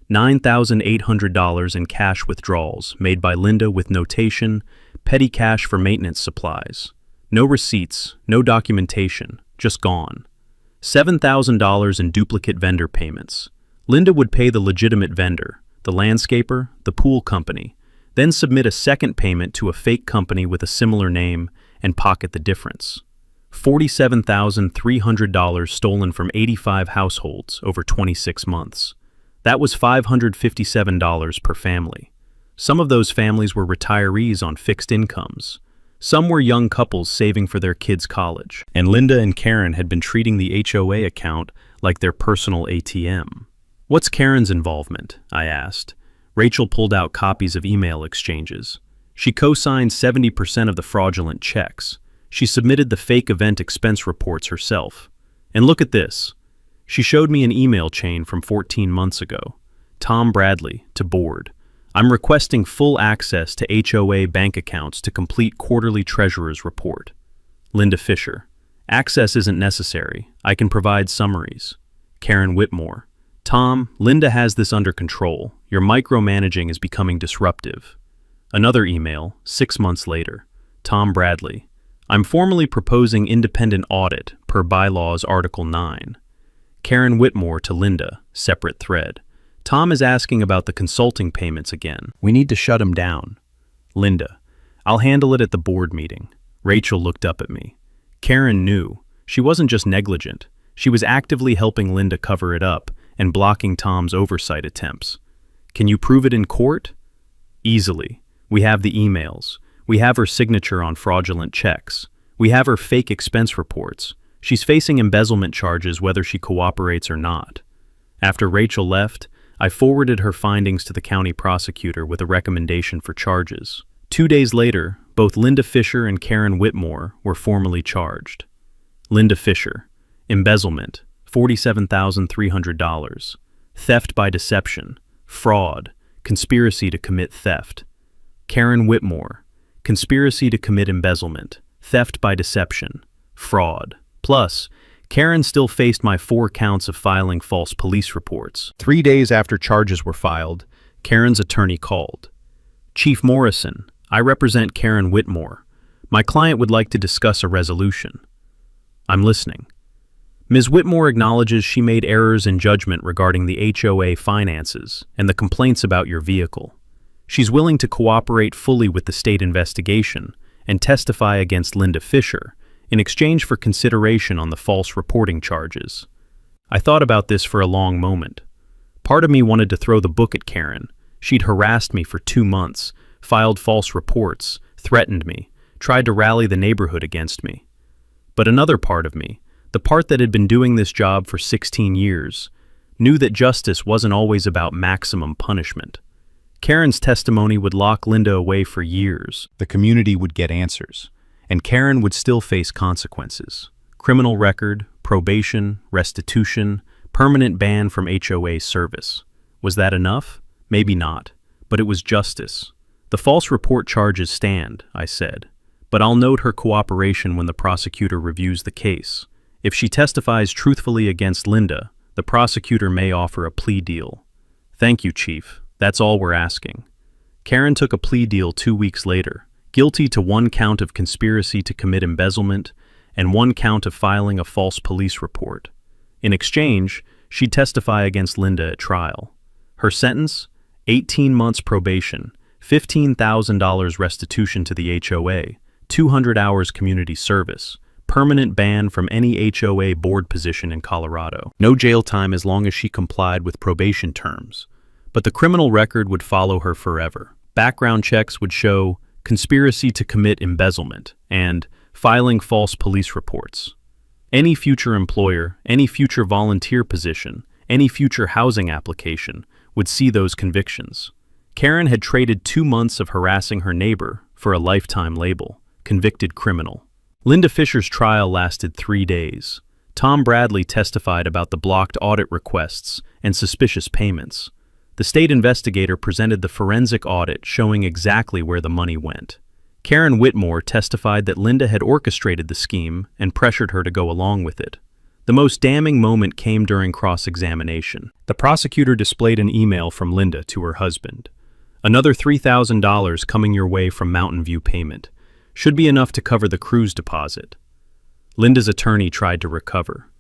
A: $9,800 in cash withdrawals made by Linda with notation, petty cash for maintenance supplies. No receipts, no documentation, just gone. $7,000 in duplicate vendor payments. Linda would pay the legitimate vendor, the landscaper, the pool company, then submit a second payment to a fake company with a similar name and pocket the difference. $47,300 stolen from 85 households over 26 months. That was $557 per family. Some of those families were retirees on fixed incomes. Some were young couples saving for their kids' college. And Linda and Karen had been treating the HOA account like their personal ATM. "What's Karen's involvement?" I asked. Rachel pulled out copies of email exchanges. She co-signed 70% of the fraudulent checks. She submitted the fake event expense reports herself. And look at this. She showed me an email chain from 14 months ago. Tom Bradley to board. "I'm requesting full access to HOA bank accounts to complete quarterly treasurer's report." Linda Fisher. "Access isn't necessary. I can provide summaries." Karen Whitmore. "Tom, Linda has this under control. Your micromanaging is becoming disruptive." Another email, 6 months later. Tom Bradley. "I'm formally proposing independent audit per bylaws Article 9. Karen Whitmore to Linda, separate thread. "Tom is asking about the consulting payments again. We need to shut him down." Linda. "I'll handle it at the board meeting." Rachel looked up at me. Karen knew. She wasn't just negligent. She was actively helping Linda cover it up and blocking Tom's oversight attempts. "Can you prove it in court?" "Easily. We have the emails. We have her signature on fraudulent checks. We have her fake expense reports. She's facing embezzlement charges whether she cooperates or not. After Rachel left, I forwarded her findings to the county prosecutor with a recommendation for charges. 2 days later, both Linda Fisher and Karen Whitmore were formally charged. Linda Fisher, embezzlement, $47,300, theft by deception, fraud, conspiracy to commit theft. Karen Whitmore, conspiracy to commit embezzlement, theft by deception, fraud. Plus, Karen still faced my 4 counts of filing false police reports. 3 days after charges were filed, Karen's attorney called. "Chief Morrison, I represent Karen Whitmore. My client would like to discuss a resolution." "I'm listening." "Ms. Whitmore acknowledges she made errors in judgment regarding the HOA finances and the complaints about your vehicle. She's willing to cooperate fully with the state investigation and testify against Linda Fisher in exchange for consideration on the false reporting charges." I thought about this for a long moment. Part of me wanted to throw the book at Karen. She'd harassed me for 2 months, filed false reports, threatened me, tried to rally the neighborhood against me. But another part of me, the part that had been doing this job for 16 years, knew that justice wasn't always about maximum punishment. Karen's testimony would lock Linda away for years. The community would get answers, and Karen would still face consequences. Criminal record, probation, restitution, permanent ban from HOA service. Was that enough? Maybe not, but it was justice. "The false report charges stand," I said, "but I'll note her cooperation when the prosecutor reviews the case. If she testifies truthfully against Linda, the prosecutor may offer a plea deal." "Thank you, Chief. That's all we're asking." Karen took a plea deal 2 weeks later, guilty to 1 count of conspiracy to commit embezzlement and 1 count of filing a false police report. In exchange, she'd testify against Linda at trial. Her sentence? 18 months probation, $15,000 restitution to the HOA, 200 hours community service, permanent ban from any HOA board position in Colorado. No jail time as long as she complied with probation terms. But the criminal record would follow her forever. Background checks would show conspiracy to commit embezzlement and filing false police reports. Any future employer, any future volunteer position, any future housing application would see those convictions. Karen had traded 2 months of harassing her neighbor for a lifetime label, convicted criminal. Linda Fisher's trial lasted 3 days. Tom Bradley testified about the blocked audit requests and suspicious payments. The state investigator presented the forensic audit showing exactly where the money went. Karen Whitmore testified that Linda had orchestrated the scheme and pressured her to go along with it. The most damning moment came during cross-examination. The prosecutor displayed an email from Linda to her husband. "Another $3,000 coming your way from Mountain View payment. Should be enough to cover the cruise deposit." Linda's attorney tried to recover.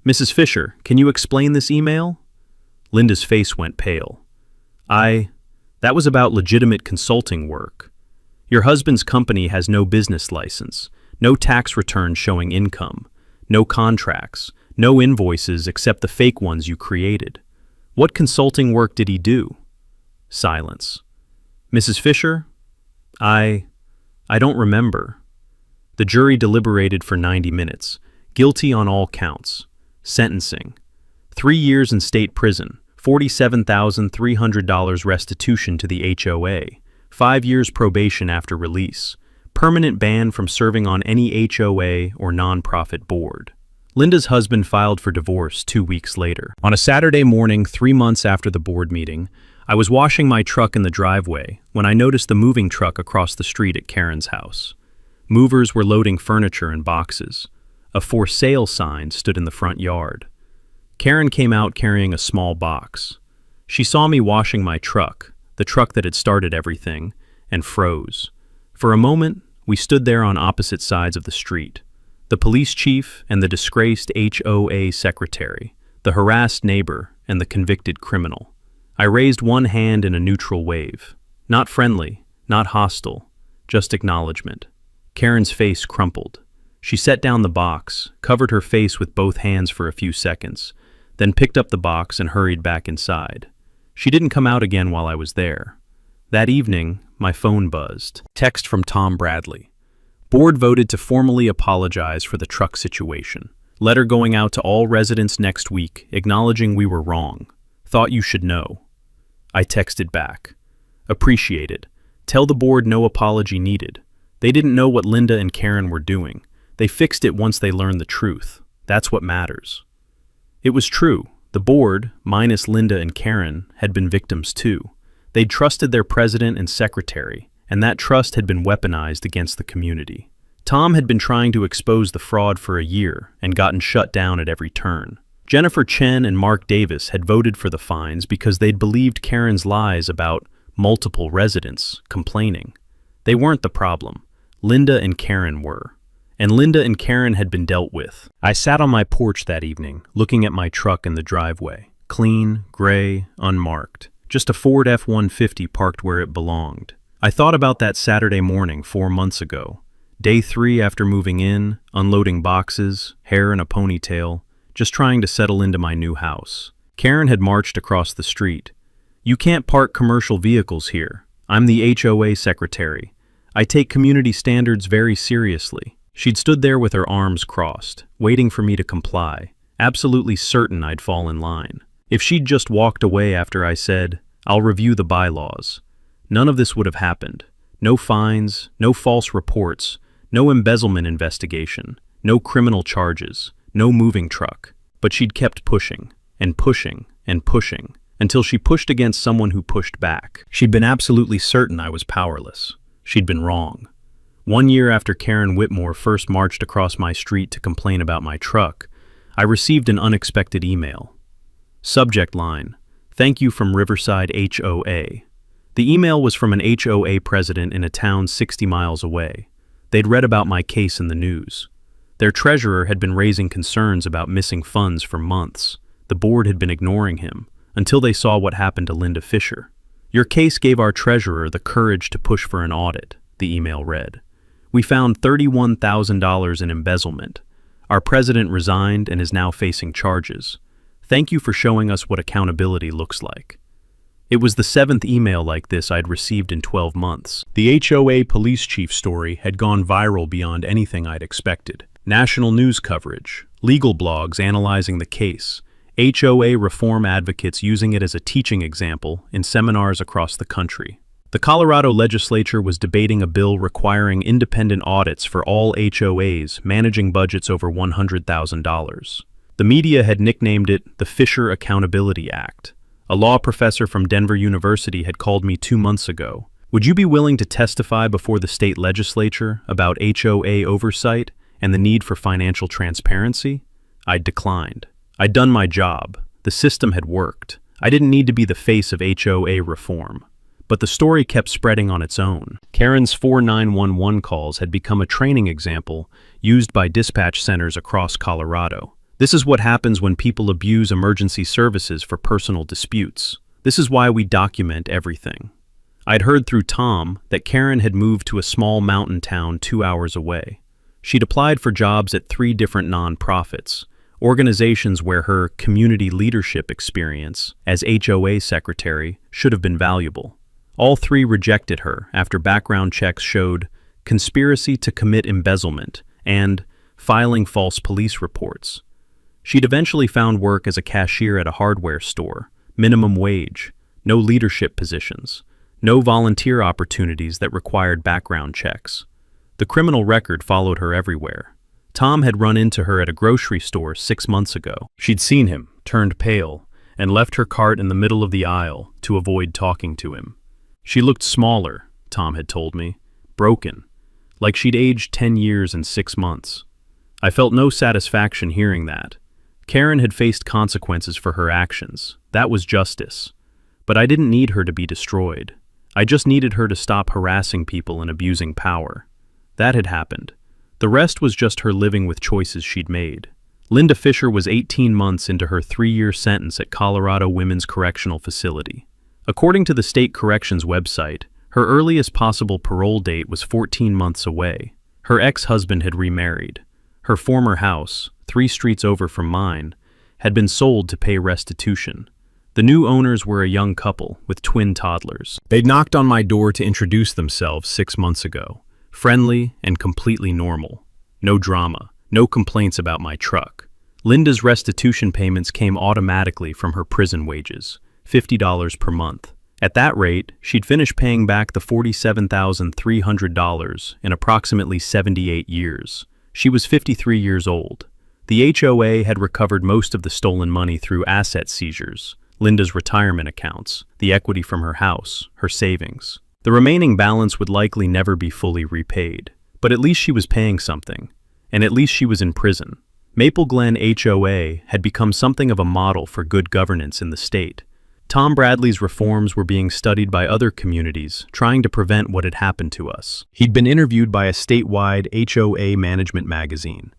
A: "Mrs. Fisher, can you explain this email?" Linda's face went pale. That was about legitimate consulting work. Your husband's company has no business license, no tax returns showing income, no contracts, no invoices except the fake ones you created. What consulting work did he do?" Silence. "Mrs. Fisher? I don't remember." The jury deliberated for 90 minutes, guilty on all counts. Sentencing: 3 years in state prison, $47,300 restitution to the HOA, 5 years probation after release, permanent ban from serving on any HOA or nonprofit board. Linda's husband filed for divorce 2 weeks later. On a Saturday morning, 3 months after the board meeting, I was washing my truck in the driveway when I noticed the moving truck across the street at Karen's house. Movers were loading furniture in boxes. A "for sale" sign stood in the front yard. Karen came out carrying a small box. She saw me washing my truck, the truck that had started everything, and froze. For a moment, we stood there on opposite sides of the street. The police chief and the disgraced HOA secretary, the harassed neighbor and the convicted criminal. I raised one hand in a neutral wave. Not friendly, not hostile, just acknowledgement. Karen's face crumpled. She set down the box, covered her face with both hands for a few seconds, then picked up the box and hurried back inside. She didn't come out again while I was there. That evening, my phone buzzed. Text from Tom Bradley. Board voted to formally apologize for the truck situation. Letter going out to all residents next week, acknowledging we were wrong. Thought you should know. I texted back. Appreciated. Tell the board no apology needed. They didn't know what Linda and Karen were doing. They fixed it once they learned the truth. That's what matters. It was true. The board, minus Linda and Karen, had been victims too. They'd trusted their president and secretary, and that trust had been weaponized against the community. Tom had been trying to expose the fraud for a year and gotten shut down at every turn. Jennifer Chen and Mark Davis had voted for the fines because they'd believed Karen's lies about multiple residents complaining. They weren't the problem. Linda and Karen were. And Linda and Karen had been dealt with. I sat on my porch that evening, looking at my truck in the driveway. Clean, gray, unmarked. Just a Ford F-150 parked where it belonged. I thought about that Saturday morning 4 months ago. Day 3 after moving in, unloading boxes, hair in a ponytail, just trying to settle into my new house. Karen had marched across the street. "You can't park commercial vehicles here. I'm the HOA secretary. I take community standards very seriously." She'd stood there with her arms crossed, waiting for me to comply, absolutely certain I'd fall in line. If she'd just walked away after I said, "I'll review the bylaws," none of this would have happened. No fines, no false reports, no embezzlement investigation, no criminal charges, no moving truck. But she'd kept pushing, and pushing, and pushing, until she pushed against someone who pushed back. She'd been absolutely certain I was powerless. She'd been wrong. 1 year after Karen Whitmore first marched across my street to complain about my truck, I received an unexpected email. Subject line, "Thank you from Riverside HOA." The email was from an HOA president in a town 60 miles away. They'd read about my case in the news. Their treasurer had been raising concerns about missing funds for months. The board had been ignoring him, until they saw what happened to Linda Fisher. "Your case gave our treasurer the courage to push for an audit," the email read. "We found $31,000 in embezzlement. Our president resigned and is now facing charges. Thank you for showing us what accountability looks like." It was the 7th email like this I'd received in 12 months. The HOA police chief story had gone viral beyond anything I'd expected. National news coverage, legal blogs analyzing the case, HOA reform advocates using it as a teaching example in seminars across the country. The Colorado legislature was debating a bill requiring independent audits for all HOAs managing budgets over $100,000. The media had nicknamed it the Fisher Accountability Act. A law professor from Denver University had called me 2 months ago. "Would you be willing to testify before the state legislature about HOA oversight and the need for financial transparency?" I'd declined. I'd done my job. The system had worked. I didn't need to be the face of HOA reform. But the story kept spreading on its own. Karen's 4911 calls had become a training example used by dispatch centers across Colorado. This is what happens when people abuse emergency services for personal disputes. This is why we document everything. I'd heard through Tom that Karen had moved to a small mountain town 2 hours away. She'd applied for jobs at 3 different nonprofits, organizations where her community leadership experience as HOA secretary should have been valuable. All 3 rejected her after background checks showed conspiracy to commit embezzlement and filing false police reports. She'd eventually found work as a cashier at a hardware store, minimum wage, no leadership positions, no volunteer opportunities that required background checks. The criminal record followed her everywhere. Tom had run into her at a grocery store 6 months ago. She'd seen him, turned pale, and left her cart in the middle of the aisle to avoid talking to him. She looked smaller, Tom had told me, broken, like she'd aged 10 years and 6 months. I felt no satisfaction hearing that. Karen had faced consequences for her actions. That was justice. But I didn't need her to be destroyed. I just needed her to stop harassing people and abusing power. That had happened. The rest was just her living with choices she'd made. Linda Fisher was 18 months into her 3-year sentence at Colorado Women's Correctional Facility. According to the state corrections website, her earliest possible parole date was 14 months away. Her ex-husband had remarried. Her former house, 3 streets over from mine, had been sold to pay restitution. The new owners were a young couple with twin toddlers. They'd knocked on my door to introduce themselves 6 months ago. friendly and completely normal. No drama, no complaints about my truck. Linda's restitution payments came automatically from her prison wages, $50 per month. At that rate, she'd finish paying back the $47,300 in approximately 78 years. She was 53 years old. The HOA had recovered most of the stolen money through asset seizures, Linda's retirement accounts, the equity from her house, her savings. The remaining balance would likely never be fully repaid, but at least she was paying something, and at least she was in prison. Maple Glen HOA had become something of a model for good governance in the state. Tom Bradley's reforms were being studied by other communities, trying to prevent what had happened to us. He'd been interviewed by a statewide HOA management magazine,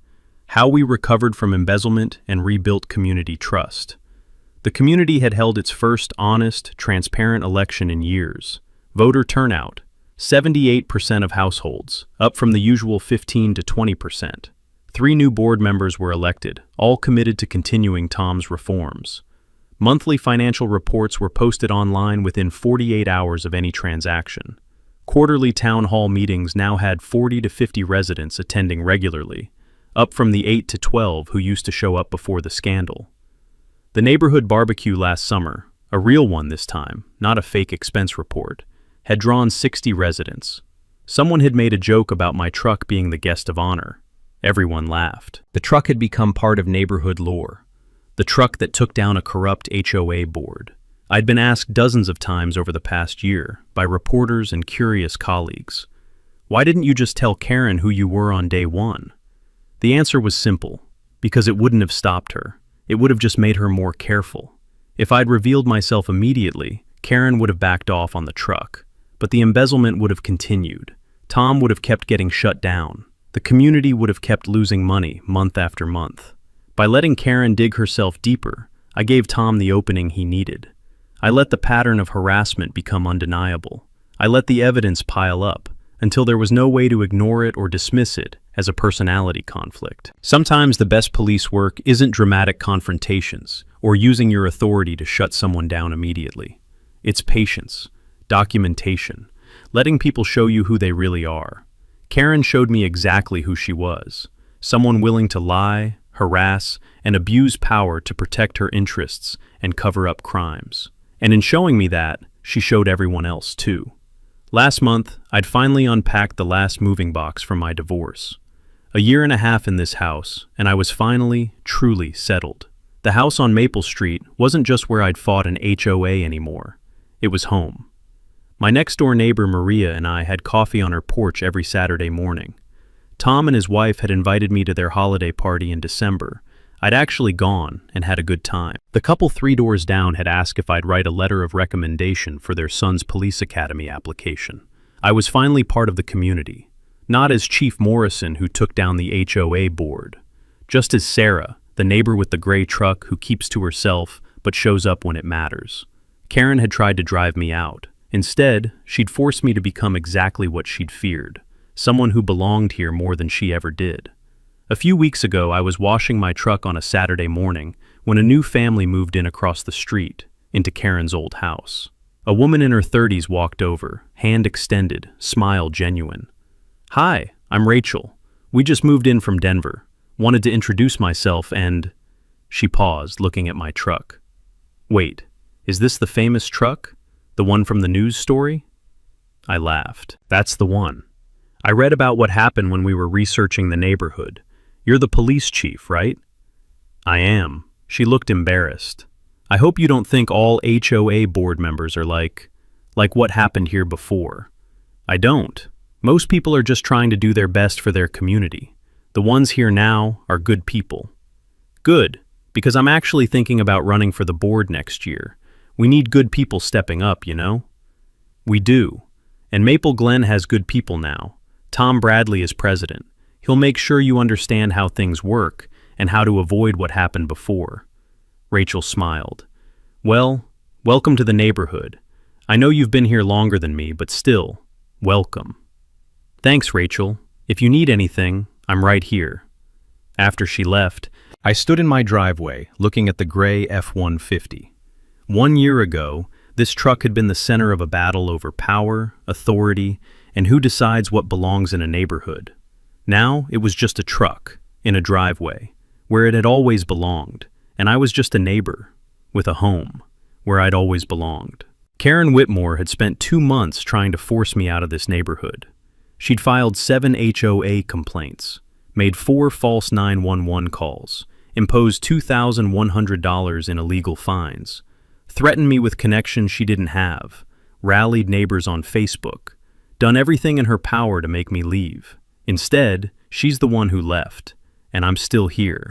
A: How We Recovered from Embezzlement and Rebuilt Community Trust. The community had held its first honest, transparent election in years. Voter turnout, 78% of households, up from the usual 15 to 20%. 3 new board members were elected, all committed to continuing Tom's reforms. Monthly financial reports were posted online within 48 hours of any transaction. Quarterly town hall meetings now had 40 to 50 residents attending regularly, up from the 8 to 12 who used to show up before the scandal. The neighborhood barbecue last summer, a real one this time, not a fake expense report, had drawn 60 residents. Someone had made a joke about my truck being the guest of honor. Everyone laughed. The truck had become part of neighborhood lore. The truck that took down a corrupt HOA board. I'd been asked dozens of times over the past year by reporters and curious colleagues, why didn't you just tell Karen who you were on day one? The answer was simple, because it wouldn't have stopped her. It would have just made her more careful. If I'd revealed myself immediately, Karen would have backed off on the truck, but the embezzlement would have continued. Tom would have kept getting shut down. The community would have kept losing money month after month. By letting Karen dig herself deeper, I gave Tom the opening he needed. I let the pattern of harassment become undeniable. I let the evidence pile up until there was no way to ignore it or dismiss it as a personality conflict. Sometimes the best police work isn't dramatic confrontations or using your authority to shut someone down immediately. It's patience, documentation, letting people show you who they really are. Karen showed me exactly who she was, someone willing to lie, harass, and abuse power to protect her interests and cover up crimes. And in showing me that, she showed everyone else too. Last month, I'd finally unpacked the last moving box from my divorce. A year and a half in this house, and I was finally, truly settled. The house on Maple Street wasn't just where I'd fought an HOA anymore. It was home. My next-door neighbor Maria and I had coffee on her porch every Saturday morning. Tom and his wife had invited me to their holiday party in December. I'd actually gone and had a good time. The couple 3 doors down had asked if I'd write a letter of recommendation for their son's police academy application. I was finally part of the community, not as Chief Morrison who took down the HOA board, just as Sarah, the neighbor with the gray truck who keeps to herself but shows up when it matters. Karen had tried to drive me out. Instead, she'd forced me to become exactly what she'd feared. Someone who belonged here more than she ever did. A few weeks ago, I was washing my truck on a Saturday morning when a new family moved in across the street, into Karen's old house. A woman in her 30s walked over, hand extended, smile genuine. "Hi, I'm Rachel. We just moved in from Denver. Wanted to introduce myself and..." She paused, looking at my truck. "Wait, is this the famous truck? The one from the news story?" I laughed. "That's the one. I read about what happened when we were researching the neighborhood. You're the police chief, right?" "I am." She looked embarrassed. "I hope you don't think all HOA board members are like what happened here before." "I don't. Most people are just trying to do their best for their community. The ones here now are good people." "Good, because I'm actually thinking about running for the board next year. We need good people stepping up, you know?" "We do. And Maple Glen has good people now. Tom Bradley is president. He'll make sure you understand how things work and how to avoid what happened before." Rachel smiled. "Well, welcome to the neighborhood. I know you've been here longer than me, but still, welcome." "Thanks, Rachel. If you need anything, I'm right here." After she left, I stood in my driveway looking at the gray F-150. 1 year ago, this truck had been the center of a battle over power, authority, And who decides what belongs in a neighborhood? Now it was just a truck in a driveway where it had always belonged, and I was just a neighbor with a home where I'd always belonged. Karen Whitmore had spent 2 months trying to force me out of this neighborhood. She'd filed 7 HOA complaints, made 4 false 911 calls, imposed $2,100 in illegal fines, threatened me with connections she didn't have, rallied neighbors on Facebook, done everything in her power to make me leave. Instead, she's the one who left, and I'm still here.